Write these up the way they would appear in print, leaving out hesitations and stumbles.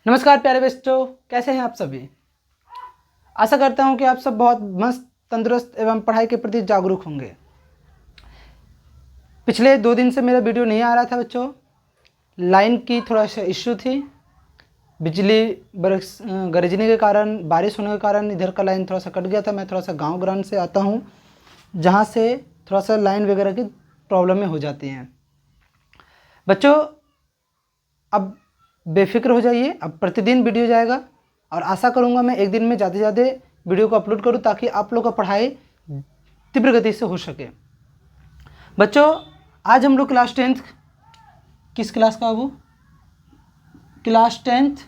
नमस्कार प्यारे बच्चों, कैसे हैं आप सभी। आशा करता हूं कि आप सब बहुत मस्त, तंदुरुस्त एवं पढ़ाई के प्रति जागरूक होंगे। पिछले 2 दिन से मेरा वीडियो नहीं आ रहा था बच्चों। लाइन की थोड़ा सा इश्यू थी, बिजली गरजने के कारण, बारिश होने के कारण इधर का लाइन थोड़ा सा कट गया था। मैं थोड़ा सा गाँव ग्राउंड से आता हूँ, जहाँ से थोड़ा सा लाइन वगैरह की प्रॉब्लमें हो जाती हैं। बच्चों अब बेफिक्र हो जाइए, अब प्रतिदिन वीडियो जाएगा और आशा करूंगा मैं एक दिन में ज़्यादा से ज़्यादा वीडियो को अपलोड करूं, ताकि आप लोग का पढ़ाई तीव्र गति से हो सके। बच्चों आज हम लोग क्लास 10th, किस क्लास का वो, क्लास 10th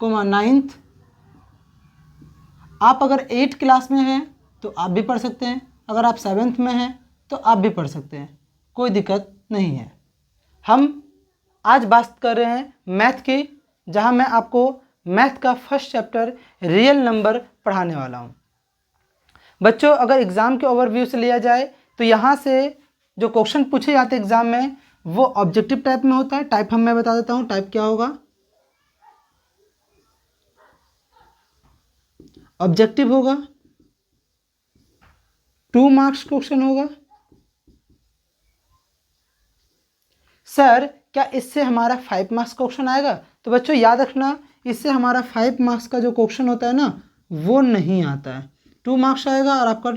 9th। आप अगर 8th क्लास में हैं तो आप भी पढ़ सकते हैं, अगर आप 7th में हैं तो आप भी पढ़ सकते हैं, कोई दिक्कत नहीं है। हम आज बात कर रहे हैं मैथ की, जहां मैं आपको मैथ का फर्स्ट चैप्टर रियल नंबर पढ़ाने वाला हूं। बच्चों अगर एग्ज़ाम के ओवरव्यू से लिया जाए तो यहाँ से जो क्वेश्चन पूछे जाते हैं एग्ज़ाम में वो ऑब्जेक्टिव टाइप में होता है। टाइप मैं बता देता हूँ, टाइप क्या होगा। ऑब्जेक्टिव होगा, 2 मार्क्स क्वेश्चन होगा। सर क्या इससे हमारा 5 मार्क्स क्वेश्चन आएगा? तो बच्चों याद रखना, इससे हमारा 5 मार्क्स का जो क्वेश्चन होता है ना, वो नहीं आता है। 2 मार्क्स आएगा और आपका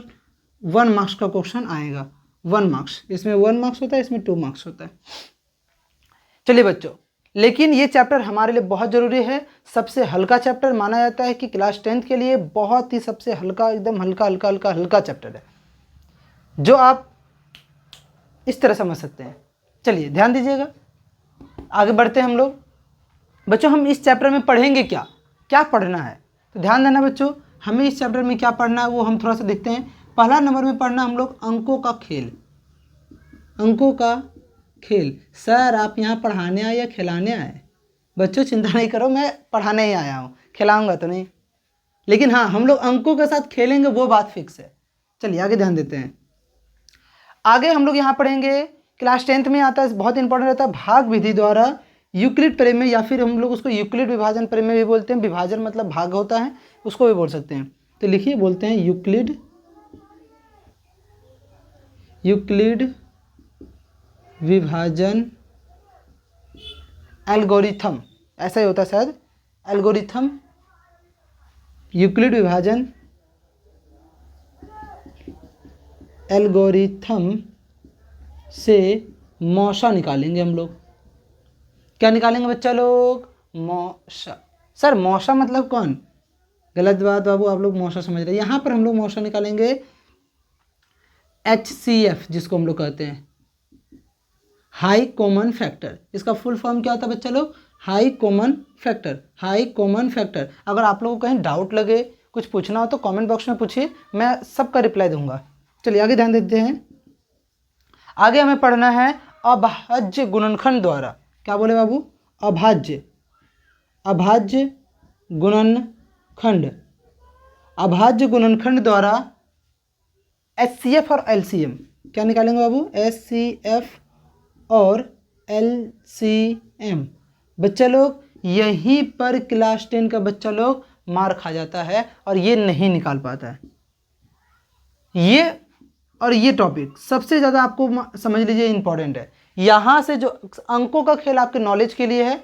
1 मार्क्स का क्वेश्चन आएगा। 1 मार्क्स, इसमें 1 मार्क्स होता है, इसमें 2 मार्क्स होता है। चलिए बच्चों, लेकिन ये चैप्टर हमारे लिए बहुत ज़रूरी है। सबसे हल्का चैप्टर माना जाता है कि क्लास 10th के लिए बहुत ही सबसे हल्का, एकदम हल्का हल्का हल्का हल्का चैप्टर है, जो आप इस तरह समझ सकते हैं। चलिए ध्यान दीजिएगा, आगे बढ़ते हैं हम लोग। बच्चों हम इस चैप्टर में पढ़ेंगे क्या क्या पढ़ना है, तो ध्यान देना बच्चों। हमें इस चैप्टर में क्या पढ़ना है वो हम थोड़ा सा देखते हैं। पहला नंबर में पढ़ना हम लोग अंकों का खेल। अंकों का खेल। सर आप यहाँ पढ़ाने आए या खिलाने आए? बच्चों चिंता नहीं करो, मैं पढ़ाने ही आया हूँ, खिलाऊंगा तो नहीं। लेकिन हाँ, हम लोग अंकों के साथ खेलेंगे, वो बात फिक्स है। चलिए आगे ध्यान देते हैं। आगे हम लोग यहाँ पढ़ेंगे, क्लास 10th में आता है, बहुत इंपॉर्टेंट रहता है, भाग विधि द्वारा यूक्लिड प्रमेय, या फिर हम लोग उसको यूक्लिड विभाजन प्रमेय भी बोलते हैं। विभाजन मतलब भाग होता है, उसको भी बोल सकते हैं। तो लिखिए, बोलते हैं यूक्लिड विभाजन एल्गोरिथम, ऐसा ही होता है शायद, एल्गोरिथम, यूक्लिड विभाजन एल्गोरिथम से मौसा निकालेंगे हम लोग। क्या निकालेंगे बच्चा लोग? मौसा। सर मौसा मतलब कौन? गलत बात बाबू, आप लोग मौसा समझ रहे हैं। यहाँ पर हम लोग मौसा निकालेंगे HCF, जिसको हम लोग कहते हैं हाई कॉमन फैक्टर। इसका फुल फॉर्म क्या होता है बच्चा लोग? High common factor. High common factor. अगर आप लोगों को कहीं डाउट लगे, कुछ पूछना हो तो कमेंट बॉक्स में पूछिए, मैं सबका रिप्लाई दूंगा। चलिए आगे ध्यान देते हैं। आगे हमें पढ़ना है अभाज्य गुणनखंड द्वारा। क्या बोले बाबू? अभाज्य गुणनखंड। अभाज्य गुणनखंड द्वारा HCF और LCM। क्या निकालेंगे बाबू? HCF और LCM। बच्चा लोग यहीं पर क्लास 10 का बच्चा लोग मार खा जाता है और ये नहीं निकाल पाता है। ये टॉपिक सबसे ज़्यादा आपको समझ लीजिए इंपॉर्टेंट है। यहाँ से जो अंकों का खेल आपके नॉलेज के लिए है,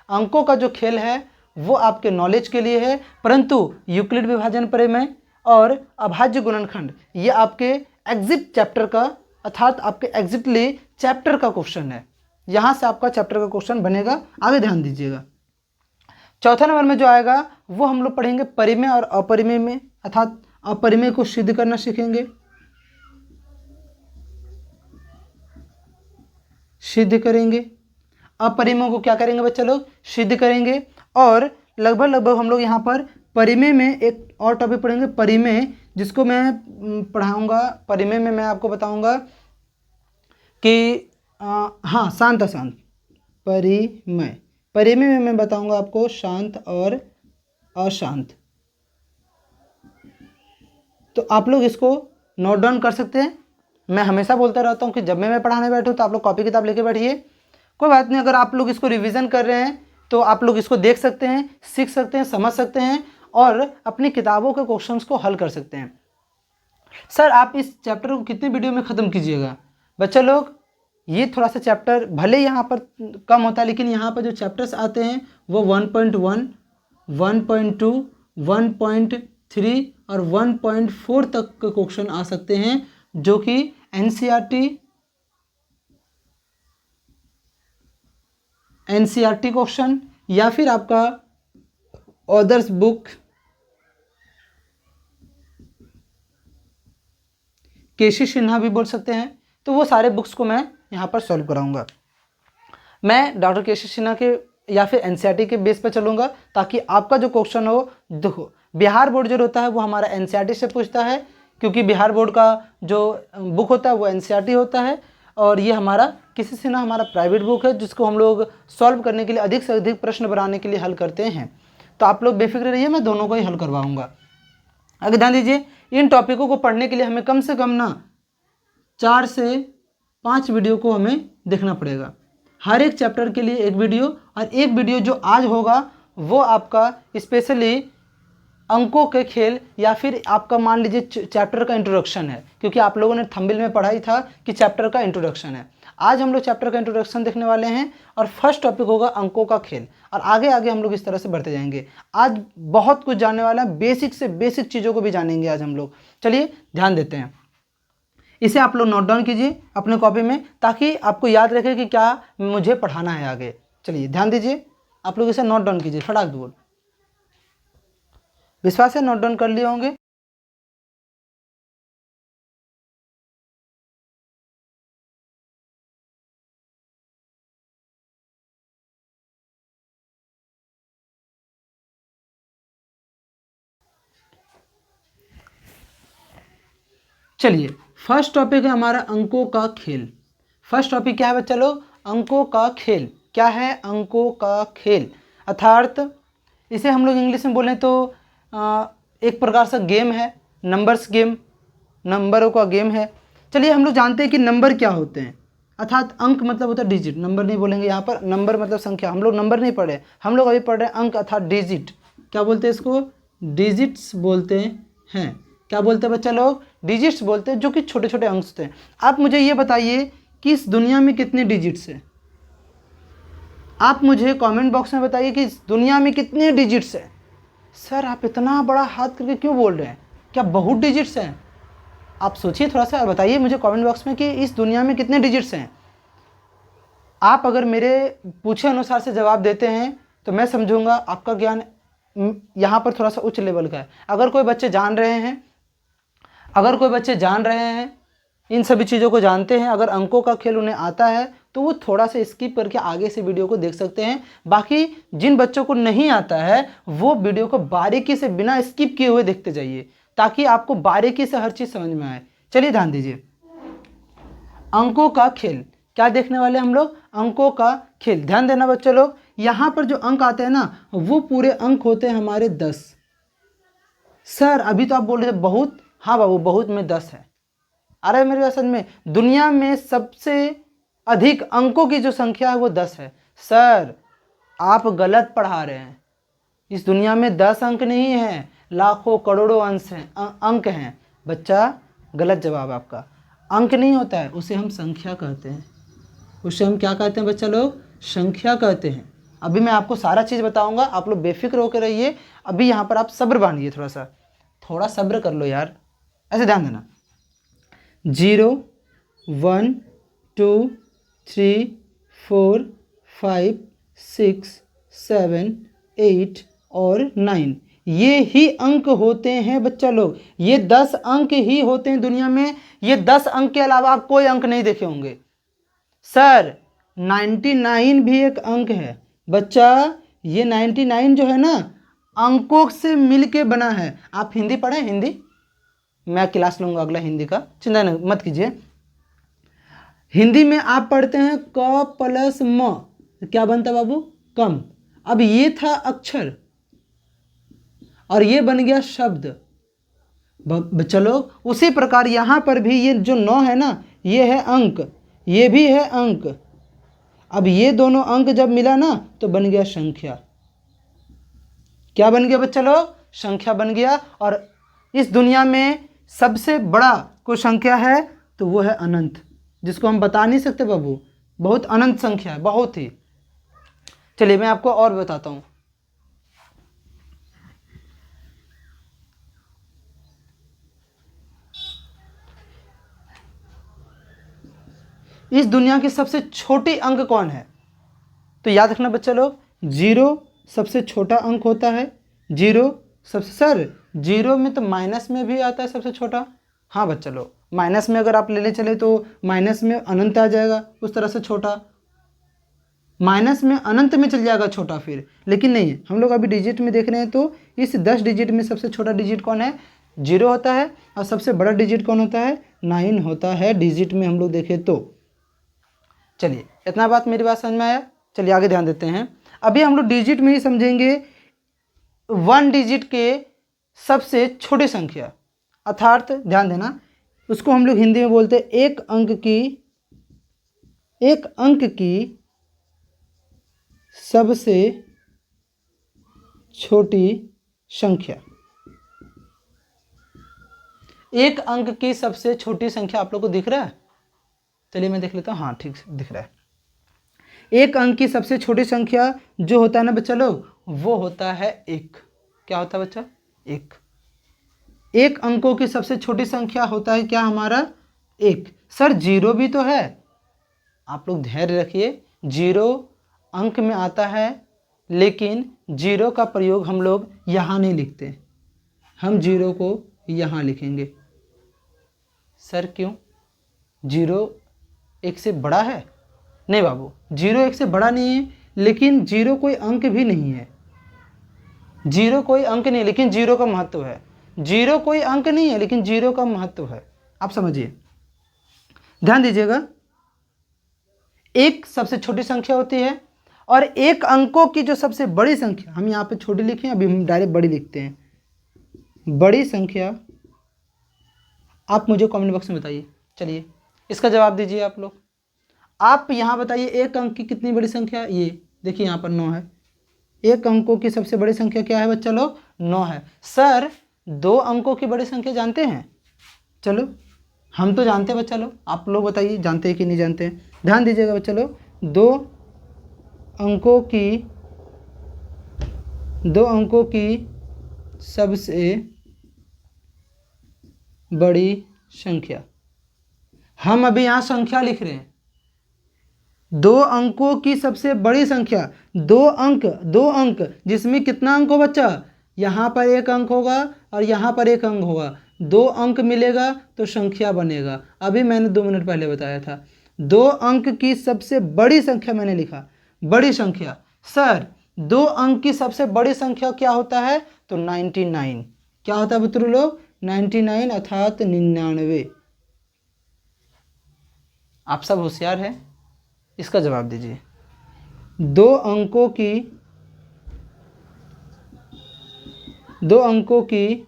अंकों का जो खेल है वो आपके नॉलेज के लिए है, परंतु यूक्लिड विभाजन प्रमेय और अभाज्य गुणनखंड ये आपके एग्जिट चैप्टर का, अर्थात आपके एग्जिटली चैप्टर का क्वेश्चन है। यहाँ से आपका चैप्टर का क्वेश्चन बनेगा। आगे ध्यान दीजिएगा। चौथा नंबर में जो आएगा वो हम लोग पढ़ेंगे परिमेय और अपरिमेय में, अर्थात अपरिमेय को सिद्ध करना सीखेंगे, सिद्ध करेंगे। अपरिमेय को क्या करेंगे बच्चा लोग? सिद्ध करेंगे। और लगभग हम लोग यहाँ पर परिमेय में एक और टॉपिक पढ़ेंगे, परिमेय, जिसको मैं पढ़ाऊंगा। परिमेय में मैं आपको बताऊंगा कि हाँ, शांत अशांत। परिमेय में मैं बताऊंगा आपको शांत और अशांत। तो आप लोग इसको नोट डाउन कर सकते हैं। मैं हमेशा बोलता रहता हूँ कि जब मैं पढ़ाने बैठूँ तो आप लोग कॉपी किताब लेके बैठिए। कोई बात नहीं, अगर आप लोग इसको रिवीजन कर रहे हैं तो आप लोग इसको देख सकते हैं, सीख सकते हैं, समझ सकते हैं और अपनी किताबों के क्वेश्चंस को हल कर सकते हैं। सर आप इस चैप्टर को कितने वीडियो में ख़त्म कीजिएगा? बच्चा लोग ये थोड़ा सा चैप्टर भले यहाँ पर कम होता है, लेकिन यहाँ पर जो चैप्टर्स आते हैं वो 1.1, 1.2, 1.3 और 1.4 तक के क्वेश्चन आ सकते हैं, जो कि एनसीईआरटी क्वेश्चन या फिर आपका अदर्स बुक, केसी सिन्हा भी बोल सकते हैं, तो वो सारे बुक्स को मैं यहाँ पर सॉल्व कराऊंगा। मैं डॉक्टर केसी सिन्हा के या फिर एनसीईआरटी के बेस पर चलूँगा, ताकि आपका जो क्वेश्चन हो, देखो बिहार बोर्ड जो होता है वो हमारा एनसीईआरटी से पूछता है, क्योंकि बिहार बोर्ड का जो बुक होता है वो एनसीईआरटी होता है, और ये हमारा केसी सिन्हा हमारा प्राइवेट बुक है, जिसको हम लोग सॉल्व करने के लिए अधिक से अधिक प्रश्न बनाने के लिए हल करते हैं। तो आप लोग बेफिक्र रहिए, मैं दोनों को ही हल करवाऊँगा। अगर ध्यान दीजिए, इन टॉपिकों को पढ़ने के लिए हमें कम से कम ना 4 से 5 वीडियो को हमें देखना पड़ेगा। हर एक चैप्टर के लिए एक वीडियो, और एक वीडियो जो आज होगा वो आपका स्पेशली अंकों के खेल या फिर आपका मान लीजिए चैप्टर का इंट्रोडक्शन है, क्योंकि आप लोगों ने थंबनेल में पढ़ा ही था कि चैप्टर का इंट्रोडक्शन है। आज हम लोग चैप्टर का इंट्रोडक्शन देखने वाले हैं और फर्स्ट टॉपिक होगा अंकों का खेल, और आगे आगे हम लोग इस तरह से बढ़ते जाएंगे। आज बहुत कुछ जानने वाला है, बेसिक से बेसिक चीज़ों को भी जानेंगे आज हम लोग। चलिए ध्यान देते हैं, इसे आप लोग नोट डाउन कीजिए अपने कॉपी में, ताकि आपको याद रखे कि क्या मुझे पढ़ाना है आगे। चलिए ध्यान दीजिए, आप लोग इसे नोट डाउन कीजिए फटाक से बोल। विश्वास है नोट डाउन कर लिए होंगे। चलिए फर्स्ट टॉपिक है हमारा अंकों का खेल। फर्स्ट टॉपिक क्या है बच्चा लोग? अंकों का खेल। क्या है? अंकों का खेल, अर्थात इसे हम लोग इंग्लिश में बोलें तो एक प्रकार से गेम है, नंबर्स गेम, नंबरों का गेम है। चलिए हम लोग जानते हैं कि नंबर क्या होते हैं, अर्थात अंक मतलब होता है डिजिट, नंबर नहीं बोलेंगे यहाँ पर। नंबर मतलब संख्या, हम लोग नंबर नहीं पढ़े, हम लोग अभी पढ़ रहे हैं अंक अर्थात डिजिट। क्या बोलते हैं इसको? डिजिट्स बोलते हैं। क्या बोलते हैं बच्चा लोग? डिजिट्स बोलते हैं, जो कि छोटे छोटे अंक होते हैं। आप मुझे ये बताइए कि इस दुनिया में कितने डिजिट्स हैं? आप मुझे कमेंट बॉक्स में बताइए कि इस दुनिया में कितने डिजिट्स हैं। सर आप इतना बड़ा हाथ करके क्यों बोल रहे हैं? क्या बहुत डिजिट्स हैं? आप सोचिए थोड़ा सा, बताइए मुझे कमेंट बॉक्स में कि इस दुनिया में कितने डिजिट्स हैं। आप अगर मेरे पूछे अनुसार से जवाब देते हैं तो मैं समझूंगा आपका ज्ञान यहाँ पर थोड़ा सा उच्च लेवल का है। अगर कोई बच्चे जान रहे हैं, इन सभी चीज़ों को जानते हैं, अगर अंकों का खेल उन्हें आता है, तो वो थोड़ा सा स्किप करके आगे से वीडियो को देख सकते हैं। बाकी जिन बच्चों को नहीं आता है वो वीडियो को बारीकी से बिना स्किप किए हुए देखते जाइए, ताकि आपको बारीकी से हर चीज़ समझ में आए। चलिए ध्यान दीजिए, अंकों का खेल क्या देखने वाले हम लोग? अंकों का खेल। ध्यान देना बच्चों लोग, यहाँ पर जो अंक आते हैं ना, वो पूरे अंक होते हैं हमारे 10। सर अभी तो आप बोल रहे थे बहुत, हाँ बाबू बहुत में 10 है। अरे मेरे असल में दुनिया में सबसे अधिक अंकों की जो संख्या है वो 10 है। सर आप गलत पढ़ा रहे हैं, इस दुनिया में 10 अंक नहीं है, लाखों करोड़ों अंक हैं। बच्चा गलत जवाब आपका। अंक नहीं होता है, उसे हम संख्या कहते हैं। उसे हम क्या कहते हैं बच्चा लोग? संख्या कहते हैं। अभी मैं आपको सारा चीज़ बताऊंगा, आप लोग बेफिक्र होकर रहिए। अभी यहाँ पर आप सब्र बांधिए, थोड़ा सब्र कर लो यार, ऐसे ध्यान देना। 0, 1, 2, 3, 4, 5, 6, 7, 8 और 9, ये ही अंक होते हैं बच्चा लोग। ये 10 अंक ही होते हैं दुनिया में। ये 10 अंक के अलावा आप कोई अंक नहीं देखे होंगे। सर 99 भी एक अंक है बच्चा। ये 99 जो है ना, अंकों से मिलके बना है। आप हिंदी पढ़ें? हिंदी मैं क्लास लूँगा अगला हिंदी का, चिंता मत कीजिए। हिंदी में आप पढ़ते हैं क प्लस म, क्या बनता है बाबू? कम। अब ये था अक्षर और ये बन गया शब्द। चलो उसी प्रकार यहाँ पर भी ये जो 9 है ना, ये है अंक, ये भी है अंक। अब ये दोनों अंक जब मिला ना तो बन गया संख्या। क्या बन गया बच्चा लोग? संख्या बन गया। और इस दुनिया में सबसे बड़ा कोई संख्या है तो वो है अनंत, जिसको हम बता नहीं सकते बाबू, बहुत अनंत संख्या है, बहुत ही। चलिए मैं आपको और बताता हूँ। इस दुनिया की सबसे छोटी अंक कौन है? तो याद रखना बच्चा लोग, 0 सबसे छोटा अंक होता है। 0 सबसे, सर 0 में तो माइनस में भी आता है सबसे छोटा। हाँ बच्चा लोग, माइनस में अगर आप लेने चले तो माइनस में अनंत आ जाएगा, उस तरह से छोटा। माइनस में अनंत में चल जाएगा छोटा फिर, लेकिन नहीं, हम लोग अभी डिजिट में देख रहे हैं तो इस 10 डिजिट में सबसे छोटा डिजिट कौन है? 0 होता है। और सबसे बड़ा डिजिट कौन होता है? 9 होता है डिजिट में हम लोग देखें तो। चलिए इतना बात, मेरी बात समझ में आया? चलिए आगे ध्यान देते हैं। अभी हम लोग डिजिट में ही समझेंगे 1 डिजिट के सबसे छोटी संख्या, अर्थात ध्यान देना, उसको हम लोग हिंदी में बोलते हैं एक अंक की सबसे छोटी संख्या। एक अंक की सबसे छोटी संख्या आप लोग को दिख रहा है? चलिए मैं देख लेता हूँ। हाँ ठीक से दिख रहा है। एक अंक की सबसे छोटी संख्या जो होता है ना बच्चा लोग, वो होता है 1। क्या होता है बच्चा? 1। एक अंकों की सबसे छोटी संख्या होता है क्या हमारा? 1। सर 0 भी तो है, आप लोग धैर्य रखिए। 0 अंक में आता है, लेकिन 0 का प्रयोग हम लोग यहाँ नहीं लिखते, हम 0 को यहाँ लिखेंगे। सर क्यों? 0 1 से बड़ा है? नहीं बाबू, 0 1 से बड़ा नहीं है, लेकिन 0 कोई अंक भी नहीं है। 0 कोई अंक नहीं, लेकिन 0 का महत्व है। 0 कोई अंक नहीं है, लेकिन 0 का महत्व है। आप समझिए, ध्यान दीजिएगा। 1 सबसे छोटी संख्या होती है, और एक अंकों की जो सबसे बड़ी संख्या, हम यहाँ पे छोटी लिखे, अभी हम डायरेक्ट बड़ी लिखते हैं। बड़ी संख्या आप मुझे कमेंट बॉक्स में बताइए। चलिए इसका जवाब दीजिए आप लोग। आप यहाँ बताइए एक अंक की कितनी बड़ी संख्या? ये देखिए यहाँ पर 9 है। एक अंकों की सबसे बड़ी संख्या क्या है बच्चा लोग? 9 है। सर 2 अंकों की बड़ी संख्या जानते हैं? चलो हम तो जानते हैं बच्चा लोग, आप लोग बताइए जानते हैं कि नहीं जानते हैं। ध्यान दीजिएगा बच्चा लोग, 2 अंकों की सबसे बड़ी संख्या, हम अभी यहाँ संख्या लिख रहे हैं। 2 अंकों की सबसे बड़ी संख्या, 2 अंक जिसमें कितना अंक हो बच्चा? यहाँ पर 1 अंक होगा और यहाँ पर 1 अंक होगा, 2 अंक मिलेगा तो संख्या बनेगा। अभी मैंने 2 मिनट पहले बताया था। 2 अंक की सबसे बड़ी संख्या मैंने लिखा, बड़ी संख्या। सर 2 अंक की सबसे बड़ी संख्या क्या होता है? तो 99। क्या होता है बच्चों लोग? 99 अर्थात 99। आप सब होशियार हैं, इसका जवाब दीजिए। 2 अंकों की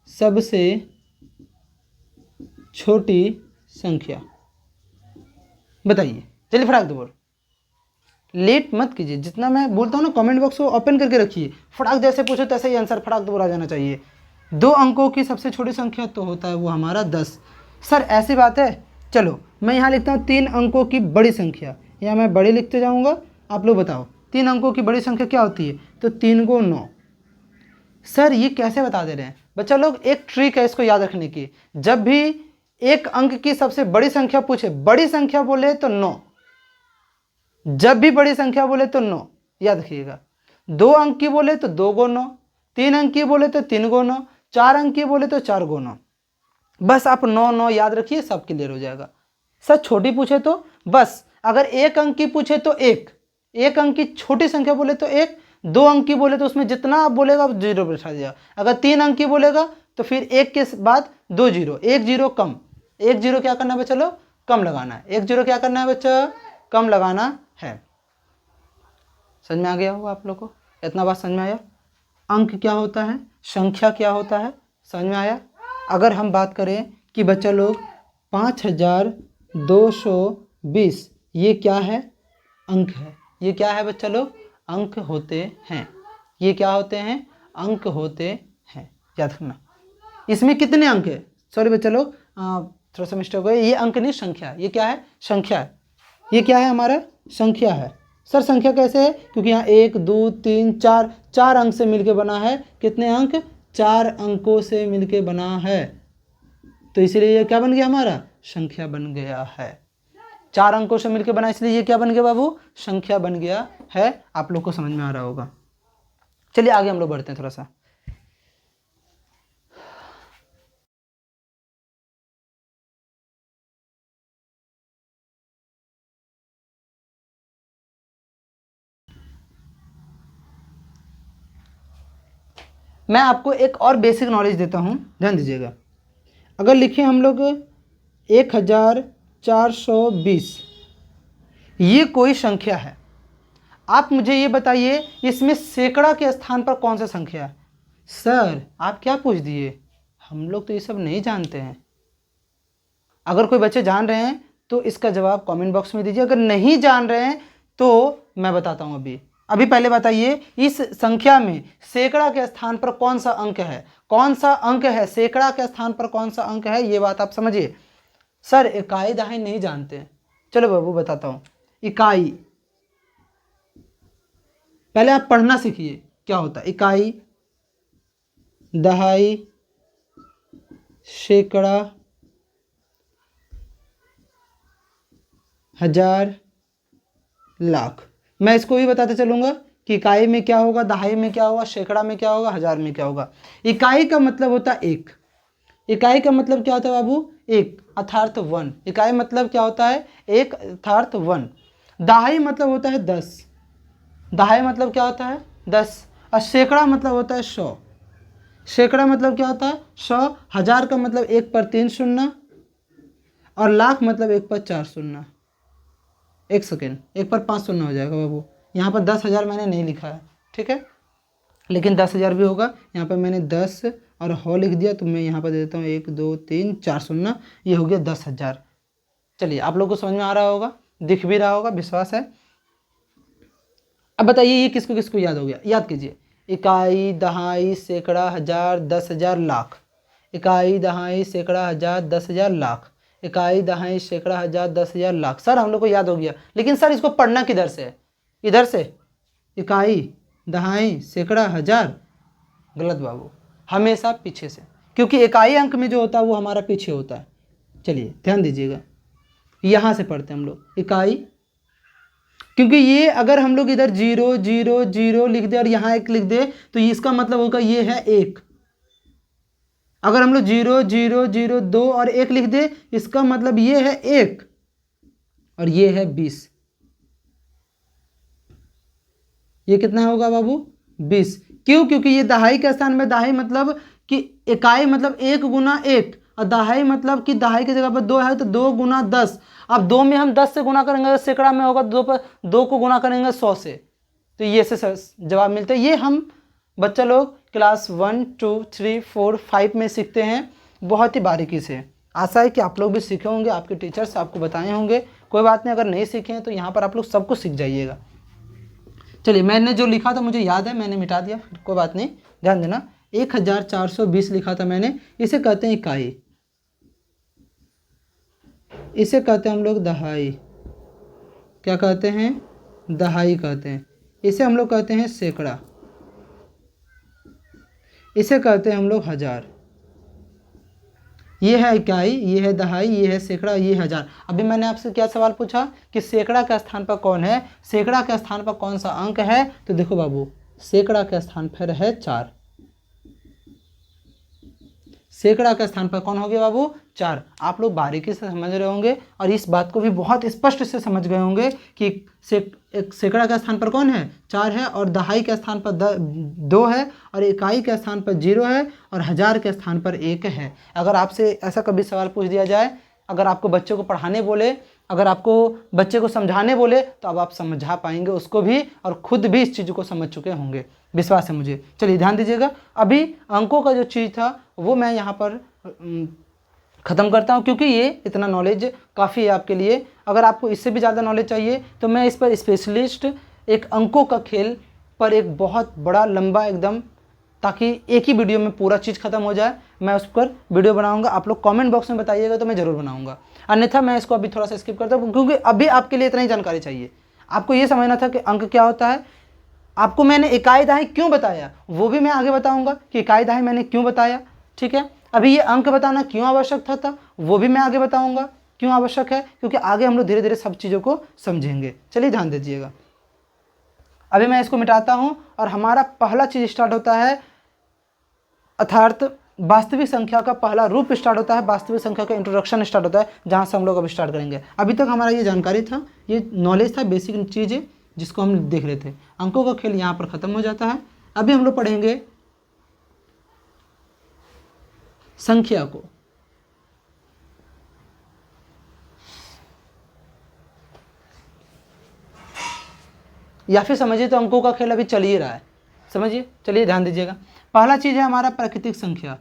सबसे छोटी संख्या बताइए। चलिए फटाक दो बोल, लेट मत कीजिए। जितना मैं बोलता हूँ ना, कमेंट बॉक्स को ओपन करके रखिए। फटाक जैसे पूछो तैसे ही आंसर फटाक दो आ जाना चाहिए। 2 अंकों की सबसे छोटी संख्या तो होता है वो हमारा 10। सर ऐसी बात है? चलो मैं यहाँ लिखता हूँ 3 अंकों की बड़ी संख्या, यहाँ मैं बड़ी लिखते जाऊँगा। आप लोग बताओ 3 अंकों की बड़ी संख्या क्या होती है? तो 3 को 9। सर ये कैसे बता दे रहे हैं? बच्चा लोग एक ट्रिक है इसको याद रखने की। जब भी एक अंक की सबसे बड़ी संख्या पूछे, बड़ी संख्या बोले तो 9, जब भी बड़ी संख्या बोले तो 9 याद रखिएगा। 2 अंक की बोले तो 2 को 9, 3 अंक की बोले तो 3 को 9, 4 अंक की बोले तो 4 को 9। बस आप 9 9 याद रखिए, सब क्लियर हो जाएगा। सर छोटी पूछे तो बस, अगर 1 अंक की पूछे तो 1 अंक की छोटी संख्या बोले तो 1, 2 अंक की बोले तो उसमें जितना आप बोलेगा आप 0 बैठा दीजिएगा। अगर 3 अंक की बोलेगा तो फिर 1 के बाद 2 0, 1 0 कम, 1 0 क्या करना है बच्चा लोग? कम लगाना है। 1 0 क्या करना है बच्चा? कम लगाना है। समझ में आ गया होगा आप लोग को? इतना बात समझ में आया? अंक क्या होता है, संख्या क्या होता है, समझ में आया? अगर हम बात करें कि बच्चा लोग 5220 ये क्या है, अंक है। ये क्या है बच्चा लोग? अंक होते हैं। ये क्या होते हैं? अंक होते हैं, याद रखना। इसमें कितने अंक है? सॉरी बच्चा लोग, थोड़ा सा मिस्टेक हो गया। ये अंक नहीं, संख्या। ये क्या है? संख्या है। ये क्या है? हमारा संख्या है। सर संख्या कैसे है? क्योंकि यहाँ 1 2 3 4 4 अंक से मिलके बना है। कितने अंक? 4 अंकों से मिलके बना है, तो इसीलिए ये क्या बन गया? हमारा संख्या बन गया है। 4 अंकों से मिलके बना, इसलिए ये क्या बन गया बाबू? संख्या बन गया है। आप लोग को समझ में आ रहा होगा। चलिए आगे हम लोग बढ़ते हैं थोड़ा सा। मैं आपको एक और बेसिक नॉलेज देता हूँ, ध्यान दीजिएगा। अगर लिखे हम लोग 1420, ये कोई संख्या है। आप मुझे ये बताइए इसमें सैकड़ा के स्थान पर कौन सा संख्या है? सर आप क्या पूछ दिए? हम लोग तो ये सब नहीं जानते हैं। अगर कोई बच्चे जान रहे हैं तो इसका जवाब कमेंट बॉक्स में दीजिए। अगर नहीं जान रहे हैं तो मैं बताता हूँ अभी पहले बताइए, इस संख्या में सैकड़ा के स्थान पर कौन सा अंक है? कौन सा अंक है? सैकड़ा के स्थान पर कौन सा अंक है? ये बात आप समझिए। सर इकाई दहाई नहीं जानते हैं। चलो बाबू बताता हूँ। इकाई, पहले आप पढ़ना सीखिए क्या होता है। इकाई, दहाई, सैकड़ा, हजार, लाख। मैं इसको भी बताते चलूंगा कि इकाई में क्या होगा, दहाई में क्या होगा, सैकड़ा में क्या होगा, हजार में क्या होगा। इकाई का मतलब होता है एक। इकाई का मतलब क्या होता है बाबू? एक, अर्थात 1। इकाई मतलब क्या होता है? एक, अर्थात 1। दहाई मतलब होता है 10। दहाई मतलब क्या होता है? 10। और सैकड़ा मतलब होता है 100। सैकड़ा मतलब क्या होता है? 100। हजार का मतलब 1 पर 3 शून्य, और लाख मतलब 1 पर 4 शून्य। एक सेकेंड, 1 पर 5 शून्य हो जाएगा बाबू। यहाँ पर 10,000 मैंने नहीं लिखा है, ठीक है, लेकिन 10,000 भी होगा। यहाँ पर मैंने 10 और हो लिख दिया, तो मैं यहाँ पर दे देता हूँ 1 2 3 4 शून्य, ये हो गया 10,000। चलिए आप लोग को समझ में आ रहा होगा, दिख भी रहा होगा, विश्वास है। अब बताइए ये किसको किसको याद हो गया? याद कीजिए। इकाई, दहाई, सैकड़ा, हजार, 10,000, लाख। इकाई, दहाई, सैकड़ा, हजार, 10,000, लाख। इकाई, दहाई, सैकड़ा, हजार, 10,000, लाख। सर हम लोग को याद हो गया, लेकिन सर इसको पढ़ना किधर से है? इधर से। इकाई, दहाई, सैकड़ा, हजार, गलत बाबू, हमेशा पीछे से, क्योंकि इकाई अंक में जो होता है वो हमारा पीछे होता है। चलिए ध्यान दीजिएगा, यहाँ से पढ़ते हैं हम लोग। इकाई, क्योंकि ये अगर हम लोग इधर 0 0 0 लिख दे और यहाँ 1 लिख दे तो इसका मतलब होगा ये है 1। अगर हम लोग 0 0 0 2 और 1 लिख दे, इसका मतलब ये है 1 और ये है 20। ये कितना होगा बाबू? 20। क्यों? क्योंकि ये दहाई के स्थान में, दहाई मतलब कि इकाई मतलब 1 गुना 1, और दहाई मतलब कि दहाई की जगह पर 2 है तो 2 गुना 10। अब 2 में हम 10 से गुना करेंगे तो सैकड़ा में होगा 2 पर 2 को गुना करेंगे 100 से, तो ये से जवाब मिलता है। ये हम बच्चा लोग क्लास 1 2 3 4 5 में सीखते हैं बहुत ही बारीकी से। आशा है कि आप लोग भी सीखे होंगे, आपके टीचर्स आपको बताए होंगे। कोई बात नहीं, अगर नहीं सीखे हैं तो यहाँ पर आप लोग सब कुछ सीख जाइएगा। चलिए मैंने जो लिखा था मुझे याद है, मैंने मिटा दिया, फिर कोई बात नहीं, ध्यान देना। 1420 लिखा था मैंने। इसे कहते हैं इकाई, इसे कहते हैं हम लोग दहाई। क्या कहते हैं? दहाई कहते हैं। इसे हम लोग कहते हैं सैकड़ा, इसे कहते हैं हम लोग हजार। ये है इकाई, ये है दहाई, ये है सैकड़ा, ये हजार। अभी मैंने आपसे क्या सवाल पूछा कि सैकड़ा के स्थान पर कौन है, सैकड़ा के स्थान पर कौन सा अंक है? तो देखो बाबू, सैकड़ा के स्थान पर है 4। सैकड़ा के स्थान पर कौन हो गया बाबू? 4। आप लोग बारीकी से समझ रहे होंगे और इस बात को भी बहुत स्पष्ट से समझ गए होंगे कि सैकड़ा के स्थान पर कौन है? 4 है, और दहाई के स्थान पर 2 है, और इकाई के स्थान पर 0 है, और हजार के स्थान पर 1 है। अगर आपसे ऐसा कभी सवाल पूछ दिया जाए, अगर आपको बच्चों को पढ़ाने बोले, अगर आपको बच्चे को समझाने बोले, तो अब आप समझा पाएंगे उसको भी, और खुद भी इस चीज़ को समझ चुके होंगे, विश्वास है मुझे। चलिए ध्यान दीजिएगा, अभी अंकों का जो चीज़ था वो मैं यहाँ पर ख़त्म करता हूँ, क्योंकि ये इतना नॉलेज काफ़ी है आपके लिए। अगर आपको इससे भी ज़्यादा नॉलेज चाहिए तो मैं इस पर स्पेशलिस्ट एक अंकों का खेल पर एक बहुत बड़ा लंबा एकदम, ताकि एक ही वीडियो में पूरा चीज़ ख़त्म हो जाए, मैं उस पर वीडियो बनाऊंगा। आप लोग कमेंट बॉक्स में बताइएगा तो मैं ज़रूर बनाऊंगा, अन्यथा मैं इसको अभी थोड़ा सा स्किप करता हूँ, क्योंकि अभी आपके लिए इतना ही जानकारी चाहिए। आपको ये समझना था कि अंक क्या होता है। आपको मैंने इकाई दहाई क्यों बताया वो भी मैं आगे बताऊंगा कि इकाई दहाई मैंने क्यों बताया, ठीक है। अभी ये अंक बताना क्यों आवश्यक था वो भी मैं आगे बताऊंगा क्यों आवश्यक है, क्योंकि आगे हम लोग धीरे धीरे सब चीज़ों को समझेंगे। चलिए ध्यान दीजिएगा। अभी मैं इसको मिटाता हूं और हमारा पहला चीज़ स्टार्ट होता है, अर्थात वास्तविक संख्या का पहला रूप स्टार्ट होता है, वास्तविक संख्या का इंट्रोडक्शन स्टार्ट होता है, जहां से हम लोग अब स्टार्ट करेंगे। अभी तक हमारा ये जानकारी था, ये नॉलेज था, बेसिक चीज़ें जिसको हम देख रहे थे। अंकों का खेल यहाँ पर ख़त्म हो जाता है। अभी हम लोग पढ़ेंगे संख्या को। या फिर समझिए तो अंकों का खेल अभी चल ही रहा है, समझिए। चलिए ध्यान दीजिएगा। पहला चीज़ है हमारा प्राकृतिक संख्या।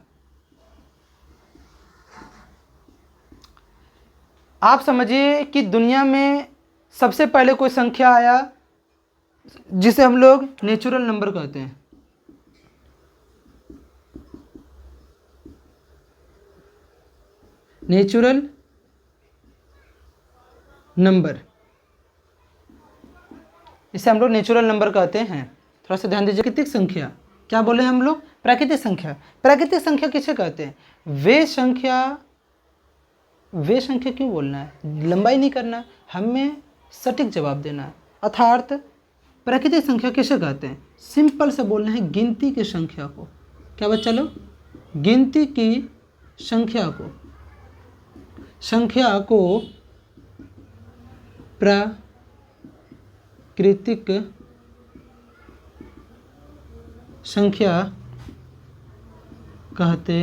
आप समझिए कि दुनिया में सबसे पहले कोई संख्या आया जिसे हम लोग नेचुरल नंबर कहते हैं। नेचुरल नंबर, इसे हम लोग नेचुरल नंबर कहते हैं। थोड़ा सा ध्यान दीजिए। प्राकृतिक संख्या क्या बोले हम लोग? प्राकृतिक संख्या। प्राकृतिक संख्या किसे कहते हैं? वे संख्या क्यों बोलना है, लंबाई नहीं करना, हमें सटीक जवाब देना है। अर्थात प्राकृतिक संख्या किसे कहते हैं? सिंपल से बोलना है, गिनती की संख्या को। क्या बच्चा लोग? गिनती की संख्या को प्राकृतिक संख्या कहते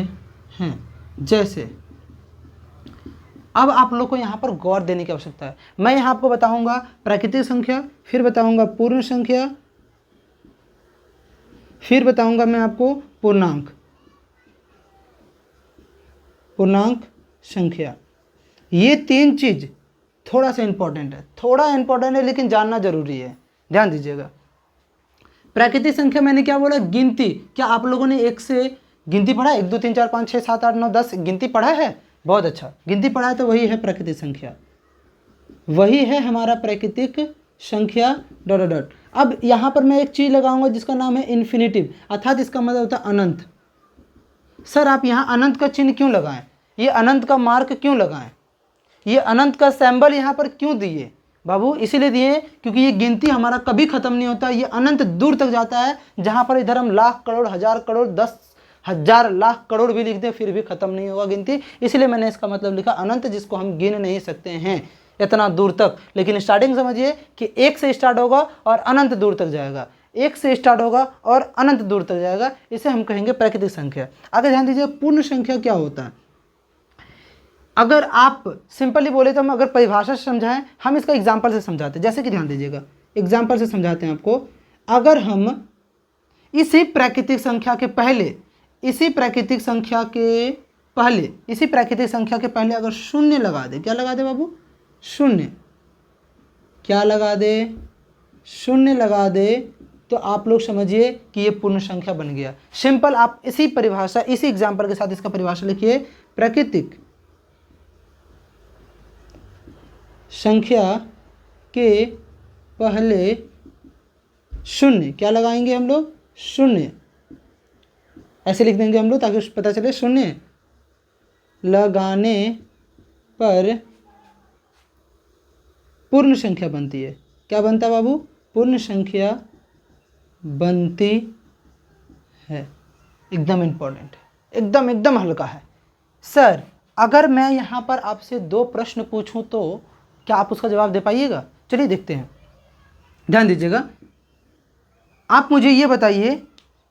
हैं। जैसे अब आप लोग को यहाँ पर गौर देने की आवश्यकता है। मैं यहाँ आपको बताऊंगा प्राकृतिक संख्या, फिर बताऊंगा पूर्ण संख्या, फिर बताऊंगा मैं आपको पूर्णांक संख्या। ये तीन चीज थोड़ा सा इंपॉर्टेंट है, लेकिन जानना जरूरी है। ध्यान दीजिएगा। प्राकृतिक संख्या मैंने क्या बोला? गिनती। क्या आप लोगों ने एक से गिनती पढ़ा? 1 2 3 4 5 6 7 8 9 10 गिनती पढ़ा है? बहुत अच्छा, गिनती पढ़ा है तो वही है प्राकृतिक संख्या, वही है हमारा प्राकृतिक संख्या डॉट डॉट। अब यहाँ पर मैं एक चीज़ लगाऊंगा जिसका नाम है इन्फिनिटिव, अर्थात इसका मतलब होता है अनंत। सर आप यहाँ अनंत का चिन्ह क्यों लगाएं? ये अनंत का मार्क क्यों लगाएं? ये अनंत का सिंबल यहाँ पर क्यों दिए? बाबू इसीलिए दिए क्योंकि ये गिनती हमारा कभी खत्म नहीं होता, ये अनंत दूर तक जाता है। जहाँ पर इधर हम लाख करोड़ हजार करोड़ 10,000 लाख करोड़ भी लिख दें फिर भी खत्म नहीं होगा गिनती। इसलिए मैंने इसका मतलब लिखा अनंत, जिसको हम गिन नहीं सकते हैं इतना दूर तक। लेकिन स्टार्टिंग समझिए कि 1 से स्टार्ट होगा और अनंत दूर तक जाएगा, 1 से स्टार्ट होगा और अनंत दूर तक जाएगा, इसे हम कहेंगे प्राकृतिक संख्या। आगे ध्यान दीजिए, पूर्ण संख्या क्या होता है? अगर आप सिंपली बोले तो हम अगर परिभाषा से समझाएं, हम इसका एग्जाम्पल से समझाते हैं। जैसे कि ध्यान दीजिएगा, एग्जाम्पल से समझाते हैं आपको। अगर हम इसी प्राकृतिक संख्या के पहले अगर शून्य लगा दे, क्या लगा दे बाबू? शून्य। क्या लगा दे? शून्य लगा दे, तो आप लोग समझिए कि ये पूर्ण संख्या बन गया। सिंपल, आप इसी एग्जाम्पल के साथ इसका परिभाषा लिखिए। प्राकृतिक संख्या के पहले शून्य, क्या लगाएंगे हम लोग? शून्य। ऐसे लिख देंगे हम लोग ताकि पता चले शून्य लगाने पर पूर्ण संख्या बनती है। क्या बनता है बाबू? पूर्ण संख्या बनती है। एकदम इंपॉर्टेंट है, एकदम हल्का है। सर अगर मैं यहाँ पर आपसे 2 प्रश्न पूछूं तो क्या आप उसका जवाब दे पाइएगा? चलिए देखते हैं। ध्यान दीजिएगा। आप मुझे ये बताइए,